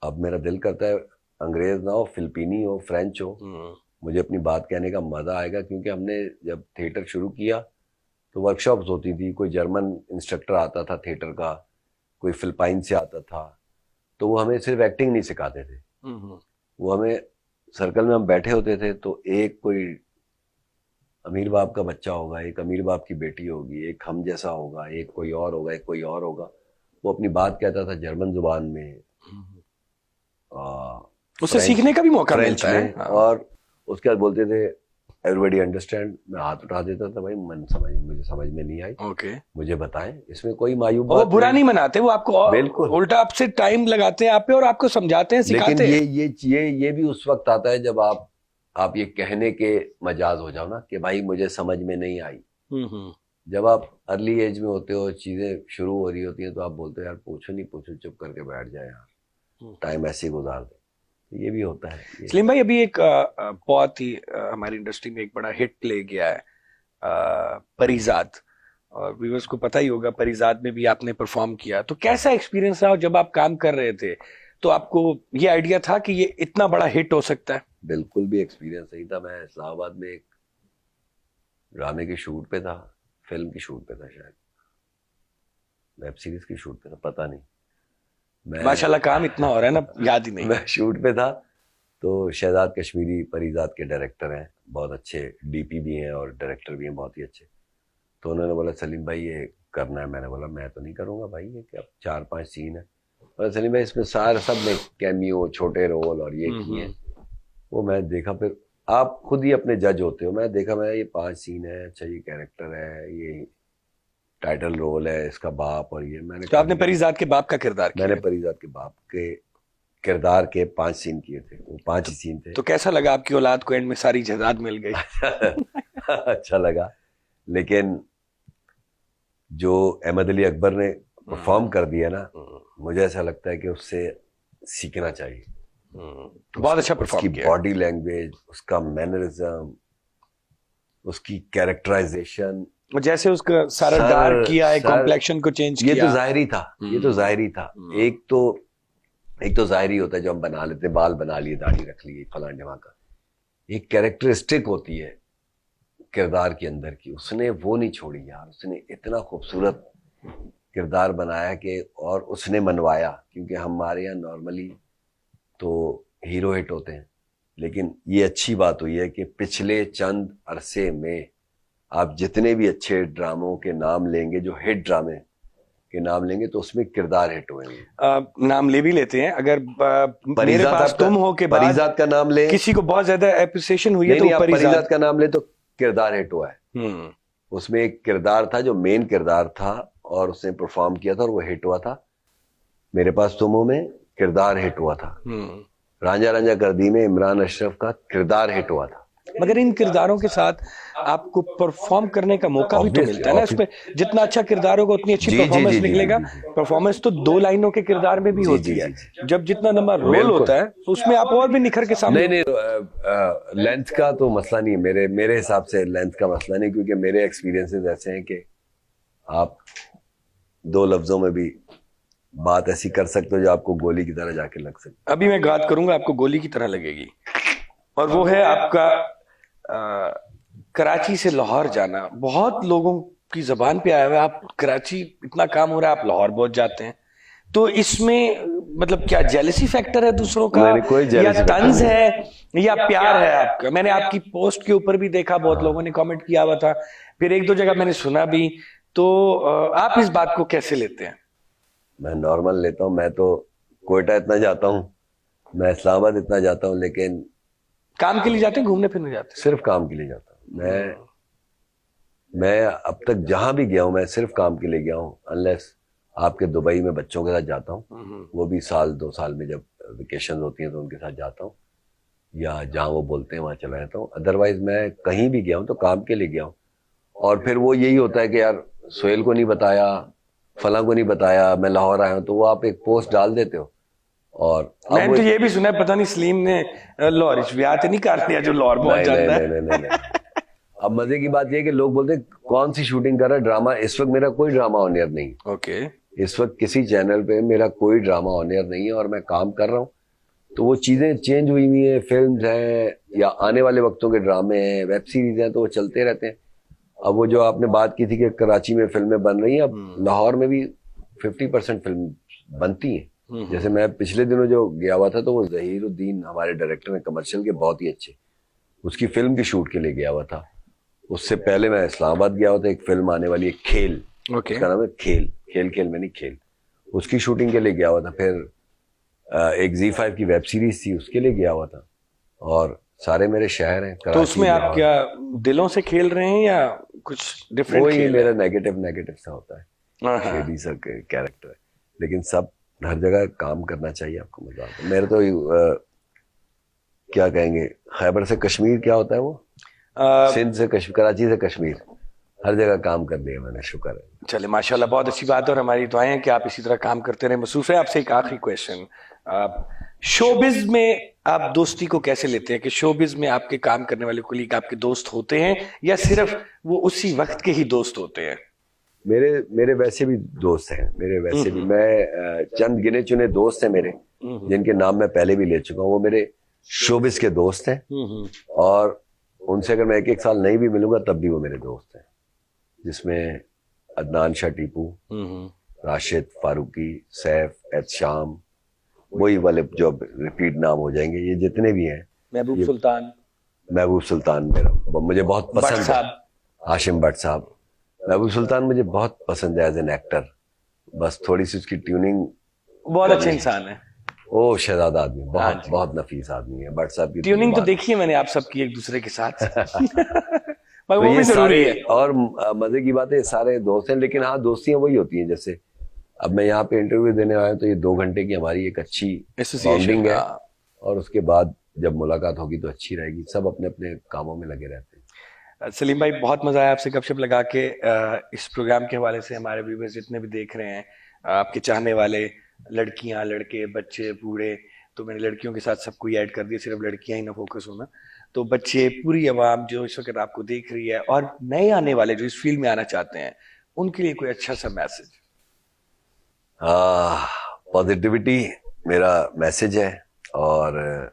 अब मेरा दिल करता है अंग्रेज ना हो, फिलिपीनी हो, फ्रेंच हो, मुझे अपनी बात कहने का मजा आएगा। क्योंकि हमने जब थिएटर शुरू किया तो वर्कशॉप्स होती थी, कोई जर्मन इंस्ट्रक्टर आता था थिएटर का, कोई फिलिपाइन से आता था, तो वो हमें सिर्फ एक्टिंग नहीं सिखाते थे, वो हमें सर्कल में हम बैठे होते थे तो एक कोई अमीर बाप का बच्चा होगा, एक अमीर बाप की बेटी होगी, एक हम जैसा होगा, एक कोई और होगा, एक कोई और होगा। वो अपनी बात कहता था जर्मन जुबान में, उससे सीखने का भी मौका फ्रेंच मिलता है। में, हाँ। और उसके बाद बोलते थे एवरीबॉडी अंडरस्टैंड। मैं हाथ उठा देता था, भाई मुझे समझ में नहीं आई, ओके। मुझे बताएं, इसमें कोई मायूब वो बात बुरा नहीं मनाते, वो आपको बिल्कुल। उल्टा आपसे टाइम लगाते हैं आप पे और आपको समझाते हैं, लेकिन सिखाते हैं। ये भी उस वक्त आता है जब आप ये कहने के मजाज हो जाओ ना कि भाई मुझे समझ में नहीं आई। जब आप अर्ली एज में होते हो, चीजें शुरू हो रही होती हैं, तो आप बोलते हो यार पूछो नहीं पूछो, चुप करके बैठ जाए यार, टाइम ऐसे ही गुजार दे। तो ये भी होता है। सलीम भाई, अभी एक बहुत ही हमारी इंडस्ट्री में एक बड़ा हिट प्ले गया है, परिजात, और व्यूअर्स को पता ही होगा, परिजात में भी आपने परफॉर्म किया। तो कैसा एक्सपीरियंस रहा जब आप काम कर रहे थे? तो आपको ये आइडिया था कि ये इतना बड़ा हिट हो सकता है? बिल्कुल भी एक्सपीरियंस नहीं था। मैं इस्लामाबाद में एक ड्रामे की शूट पे था, फिल्म की शूट पे था, शायद वेब सीरीज की शूट पे था, पता नहीं। माशाल्लाह काम इतना हो रहा है ना, याद ही नहीं। मैं शूट पे था तो शहजाद कश्मीरी परिजात के डायरेक्टर हैं, बहुत अच्छे डीपी भी हैं और डायरेक्टर भी हैं, बहुत ही अच्छे। तो उन्होंने बोला सलीम भाई ये करना है। मैंने बोला मैं तो नहीं करूँगा भाई, ये क्या 4-5 सीन है। बोला सलीम भाई इसमें सारे सब में कैमियो, छोटे रोल और ये किए हैं। वो मैं देखा, फिर आप खुद ही अपने जज होते हो। मैं देखा, मैं ये 5 सीन है, अच्छा ये कैरेक्टर है, ये टाइटल रोल है, इसका बाप, और ये मैंने तो आपने परिजात के बाप का किरदार किया? मैंने परिजात के बाप के किरदार के 5 सीन किए थे, वो 5 ही सीन थे। तो कैसा लगा आपकी औलाद को एंड में सारी जायदाद मिल गई? अच्छा लगा, लेकिन जो अहमद अली अकबर ने परफॉर्म कर दिया ना, मुझे ऐसा लगता है कि उससे सीखना चाहिए। बहुत अच्छा परफॉर्म किया। उसकी बॉडी लैंग्वेज, उसका मैनरिज्म, उसकी कैरेक्टराइजेशन, जैसे उसका सारा डार्क किया है, कॉम्प्लेक्शन को चेंज किया। ये तो जाहिर ही था, ये तो जाहिर ही था। एक तो जाहिर ही होता है जो हम बना लेते, बाल बना लिए, दाढ़ी रख ली, फलां ढिमां का। एक कैरेक्टरिस्टिक होती है किरदार के अंदर की, उसने वो नहीं छोड़ी यार। उसने इतना खूबसूरत किरदार बनाया कि, और उसने मनवाया। क्योंकि हमारे यहाँ नॉर्मली तो हीरो हिट होते हैं, लेकिन ये अच्छी बात हुई है कि पिछले चंद अरसे में आप जितने भी अच्छे ड्रामों के नाम लेंगे, जो हिट ड्रामे के नाम लेंगे, तो उसमें किरदार हिट हुए हैं। नाम ले भी लेते हैं। अगर मेरे पास तुम हो के बाद परिजात का नाम ले, किसी को बहुत ज्यादा एप्रिसिएशन हुई है, तो आप परिजात का नाम ले तो किरदार हिट हुआ है। उसमें एक किरदार था जो मेन किरदार था, और उसने परफॉर्म किया था और वो हिट हुआ था। मेरे पास तुम हो में किरदार हिट हुआ था। रांझा रांझा कर दी में इमरान अशरफ का किरदार हिट हुआ था। मगर इन किरदारों के साथ आपको परफॉर्म करने का मौका भी तो मिलता है ना। इसमें जितना अच्छा किरदार होगा उतनी अच्छी परफॉर्मेंस निकलेगा। परफॉर्मेंस तो 2 लाइनों के किरदार में भी होती है। जब जितना लंबा रोल होता है तो उसमें आप और भी निखर के सामने। नहीं, लेंथ का तो मसला नहीं है। मेरे हिसाब से लेंथ का मसला नहीं, क्योंकि मेरे एक्सपीरियंसेस ऐसे हैं कि आप 2 लफ्जों में भी बात ऐसी कर सकते हो जो आपको गोली की तरह जाके लग सकती। अभी मैं बात करूंगा, आपको गोली की तरह लगेगी, और वो है आपका कराची से लाहौर जाना। बहुत लोगों की जबान पे आया हुआ है, आप कराची इतना काम हो रहा है, आप लाहौर पहुंच जाते हैं। तो इसमें मतलब क्या जेलसी फैक्टर है दूसरों का, या तंज है, या प्यार है आपका? मैंने आपकी पोस्ट के ऊपर भी देखा, बहुत लोगों ने कमेंट किया हुआ था, फिर 1-2 जगह मैंने सुना भी। तो आप इस बात को कैसे लेते हैं? मैं नॉर्मल लेता हूँ। मैं तो कोयटा इतना जाता हूँ, मैं इस्लामाबाद इतना जाता हूँ, लेकिन काम के लिए जाते हैं, घूमने फिरने जाते हैं? सिर्फ काम के लिए जाता हूँ। मैं अब तक जहां भी गया हूँ, मैं सिर्फ काम के लिए गया हूँ। अनलेस आपके दुबई में बच्चों के साथ जाता हूँ, वो भी 1-2 साल में जब वेकेशन होती हैं तो उनके साथ जाता हूँ, या जहाँ वो बोलते हैं वहां चला जाता हूँ। अदरवाइज मैं कहीं भी गया हूँ तो काम के लिए गया हूँ। और फिर वो यही होता है कि यार सोहेल को नहीं बताया, फलां को नहीं बताया, मैं लाहौर आया हूँ, तो वो आप एक पोस्ट डाल देते हो और अब मैंने तो ये भी सुना है, पता नहीं सलीम ने लाहौर विआह तो नहीं कर लिया जो लाहौर बहुत नहीं जाता है। नहीं नहीं नहीं नहीं। अब मजे की बात यह है कि लोग बोलते हैं कौन सी शूटिंग कर रहा है ड्रामा। इस वक्त मेरा कोई ड्रामा ऑन एयर नहीं, ओके। इस वक्त किसी चैनल पे मेरा कोई ड्रामा ऑन एयर नहीं है और मैं काम कर रहा हूँ। तो वो चीजें चेंज हुई हुई है, फिल्म हैं या आने वाले वक्तों के ड्रामे हैं, वेब सीरीज हैं, तो वो चलते रहते हैं। अब वो जो आपने बात की थी कि कराची में फिल्में बन रही हैं, अब लाहौर में भी 50% फिल्म बनती हैं। जैसे मैं पिछले दिनों जो गया हुआ था तो वो जहीरुद्दीन हमारे डायरेक्टर हैं कमर्शियल के, बहुत ही अच्छे, उसकी फिल्म की शूट के लिए गया हुआ था। उससे पहले मैं इस्लामाबाद गया हुआ था, एक फिल्म आने वाली है खेल, ओके। उसका नाम है खेल, खेल खेल में नहीं खेल, उसकी शूटिंग के लिए गया हुआ था। फिर एक Z5 की वेब सीरीज थी, उसके लिए गया हुआ था। और सारे मेरे शहर हैं तो उसमें आप लाहौर। क्या दिलों से खेल रहे हैं या कुछ डिफरेंट वही खेल मेरा नेगेटिव सा होता है, हाँ। शेडी सा कैरेक्टर है, लेकिन सब हर जगह काम करना चाहिए, आपको मजा आता है। मेरे तो क्या कहेंगे, खैबर से कश्मीर क्या होता है वो, सिंध से कश्मीर, कराची से कश्मीर, हर जगह काम कर लिया मैंने, शुक्र है। चले माशाल्लाह, बहुत अच्छी बात है और हमारी दुआएं हैं कि आप इसी तरह काम करते रहे। मसूफ है आपसे एक आखिरी क्वेश्चन, शोबिज में आप दोस्ती को कैसे लेते हैं? कि शोबिज में आपके काम करने वाले कुलीग आपके दोस्त होते हैं या सिर्फ वो उसी वक्त के ही दोस्त होते हैं? मेरे वैसे भी दोस्त हैं, मेरे वैसे भी, मैं चंद गिने चुने दोस्त हैं मेरे जिनके नाम मैं पहले भी ले चुका हूँ, वो मेरे शोबिज के दोस्त हैं। और उनसे अगर मैं एक साल नहीं भी मिलूंगा तब भी वो मेरे दोस्त हैं, जिसमें अदनान शाह टीपू, राशिद फारूकी, सैफ, एहतशाम, वही वाले जो रिपीट नाम हो जाएंगे, ये जितने भी हैं, महबूब सुल्तान, महबूब सुल्तान मेरा मुझे बहुत पसंद है, हाशिम भट्ट साहब, महबूब सुल्तान मुझे बहुत पसंद है एज एन एक्टर, बस थोड़ी सी उसकी ट्यूनिंग, बहुत अच्छे इंसान है, ओ शहजादा आदमी, बहुत बहुत नफीस आदमी है भट्ट साहब की ट्यूनिंग तो देखी है मैंने आप सबकी एक दूसरे के साथ। तो वो भी जरूरी है। और मजे की बात है, सारे दोस्त हैं, लेकिन हाँ दोस्तियां वही होती हैं, जैसे अब मैं यहाँ पे इंटरव्यू देने आया तो ये 2 घंटे की हमारी एक अच्छी बॉन्डिंग है, और उसके बाद जब मुलाकात होगी तो अच्छी रहेगी। सब अपने अपने कामों में लगे रहते हैं। सलीम भाई, बहुत मजा आया आपसे गपशप लगा के। इस प्रोग्राम के हवाले से हमारे व्यूअर्स जितने भी देख रहे हैं, आपके चाहने वाले, लड़कियां, लड़के, बच्चे, बूढ़े, तो मैंने लड़कियों के साथ सबको ऐड कर दिया, सिर्फ लड़कियां ही ना फोकस होना, तो बच्चे, पूरी आवाम जो इस वक्त आपको देख रही है और नए आने वाले जो इस फील्ड में आना चाहते हैं, उनके लिए कोई अच्छा सा मैसेज? पॉजिटिविटी मेरा मैसेज है, और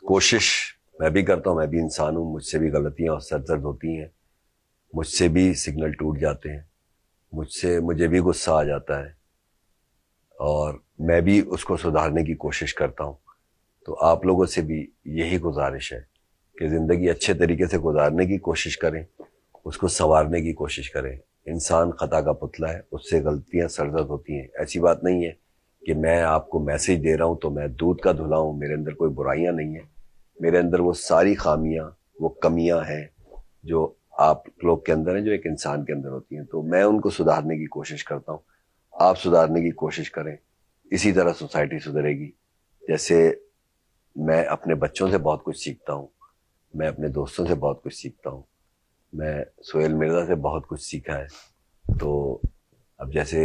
कोशिश मैं भी करता हूँ, मैं भी इंसान हूँ, मुझसे भी गलतियां और सरदर्द होती हैं, मुझसे भी सिग्नल टूट जाते हैं, मुझे भी गुस्सा आ जाता है, और मैं भी उसको सुधारने की कोशिश करता हूँ। तो आप लोगों से भी यही गुजारिश है कि ज़िंदगी अच्छे तरीके से गुजारने की कोशिश करें, उसको संवारने की कोशिश करें। इंसान खता का पुतला है, उससे गलतियां सरजद होती हैं। ऐसी बात नहीं है कि मैं आपको मैसेज दे रहा हूँ तो मैं दूध का धुला हूँ, मेरे अंदर कोई बुराइयां नहीं है, मेरे अंदर वो सारी खामियां, वो कमियां हैं जो आप लोग के अंदर हैं, जो एक इंसान के अंदर होती हैं। तो मैं उनको सुधारने की कोशिश करता हूँ, आप सुधारने की कोशिश करें, इसी तरह सोसाइटी सुधरेगी। जैसे मैं अपने बच्चों से बहुत कुछ सीखता हूँ, मैं अपने दोस्तों से बहुत कुछ सीखता हूँ, मैं सोहेल मिर्जा से बहुत कुछ सीखा है। तो अब जैसे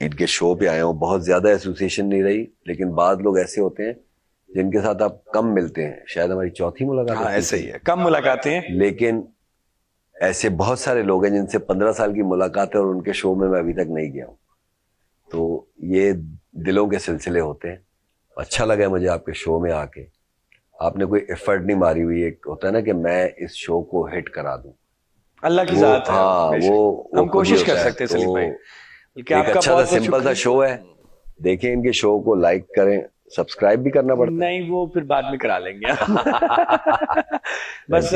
इनके शो पे आया हूँ, बहुत ज्यादा एसोसिएशन नहीं रही, लेकिन बाद लोग ऐसे होते हैं जिनके साथ आप कम मिलते हैं, शायद हमारी चौथी मुलाकात है। ऐसे ही है, कम मुलाकातें हैं, लेकिन ऐसे बहुत सारे लोग हैं जिनसे 15 साल की मुलाकात है और उनके शो में मैं अभी तक नहीं गया हूँ। तो ये दिलों के सिलसिले होते हैं। अच्छा लगा मुझे आपके शो में आके, आपने कोई एफर्ट नहीं मारी हुई, एक होता है ना कि मैं इस शो को हिट करा दूं, अल्लाह की जात है। हाँ, वो हम कोशिश कर सकते हैं सलीम भाई। एक अच्छा सा सिंपल सा शो है, देखें इनके शो को, लाइक करें, सब्सक्राइब भी करना पड़ता है। नहीं, वो फिर बाद में करा लेंगे। बस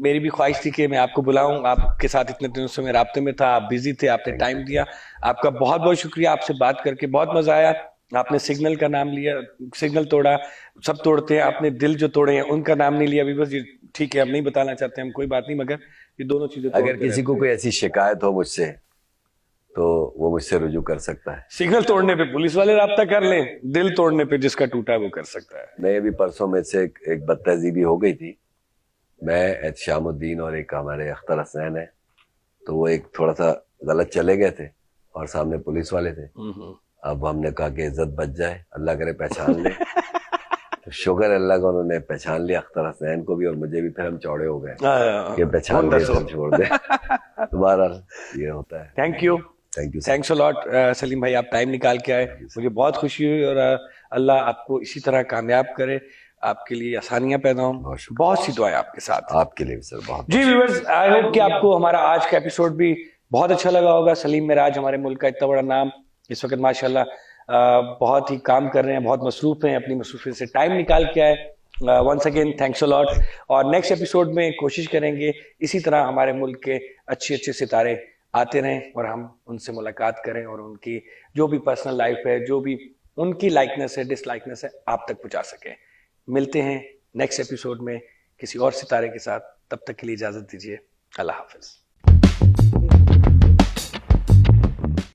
मेरी भी ख्वाहिश थी कि मैं आपको बुलाऊं, आपके साथ इतने दिनों से मैं राब्ते में था, आप बिजी थे, आपने टाइम दिया, आपका बहुत बहुत शुक्रिया। आपसे बात करके बहुत मजा आया। आपने सिग्नल का नाम लिया, सिग्नल तोड़ा, सब तोड़ते हैं, आपने दिल जो तोड़े हैं उनका नाम नहीं लिया। अभी बस ठीक है, हम नहीं बताना चाहते, हम कोई बात नहीं, मगर ये दोनों चीजें अगर किसी को कोई ऐसी शिकायत हो मुझसे तो वो मुझसे रुजू कर सकता है। सिग्नल तोड़ने पे पुलिस वाले राब्ता कर लें, दिल तोड़ने पे जिसका टूटा है वो कर सकता है। नहीं, अभी परसों में से एक बदतहजीबी हो गई थी, मैं एहतशामुद्दीन और एक हमारे अख्तर हसनैन है, तो वो एक थोड़ा सा गलत चले गए थे और सामने पुलिस वाले थे। अब हमने कहा कि इज्जत बच जाए, अल्लाह करे पहचान ले। तो शुक्र अल्लाह को, उन्होंने पहचान लिया अख्तर हसनैन को भी और मुझे भी, फिर हम चौड़े हो गए कि पहचान के सब छोड़ दे। दोबारा ये होता है। Thank you, thank you, thanks a lot Salim भाई, आप टाइम निकाल के आए, मुझे बहुत खुशी हुई। और अल्लाह आपको इसी तरह कामयाब करे, आपके लिए आसानियां पैदा हों। बहुत सी दुआएं आपके साथ। आपके लिए भी सर बहुत। जी व्यूअर्स, आई होप कि आपको हमारा आज का एपिसोड भी बहुत अच्छा लगा होगा। सलीम मिराज हमारे मुल्क का इतना बड़ा नाम, इस वक्त माशाल्लाह बहुत ही काम कर रहे हैं, बहुत मसरूफ हैं, अपनी मसरूफियत से टाइम निकाल के आए। Once again thanks a lot. और नेक्स्ट एपिसोड में कोशिश करेंगे इसी तरह हमारे मुल्क के अच्छे अच्छे सितारे आते रहें और हम उनसे मुलाकात करें और उनकी जो भी पर्सनल लाइफ है, जो भी उनकी लाइकनेस है, डिसलाइकनेस है, आप तक पहुंचा सकें। मिलते हैं नेक्स्ट एपिसोड में किसी और सितारे के साथ। तब तक के लिए इजाजत दीजिए। अल्लाह हाफिज।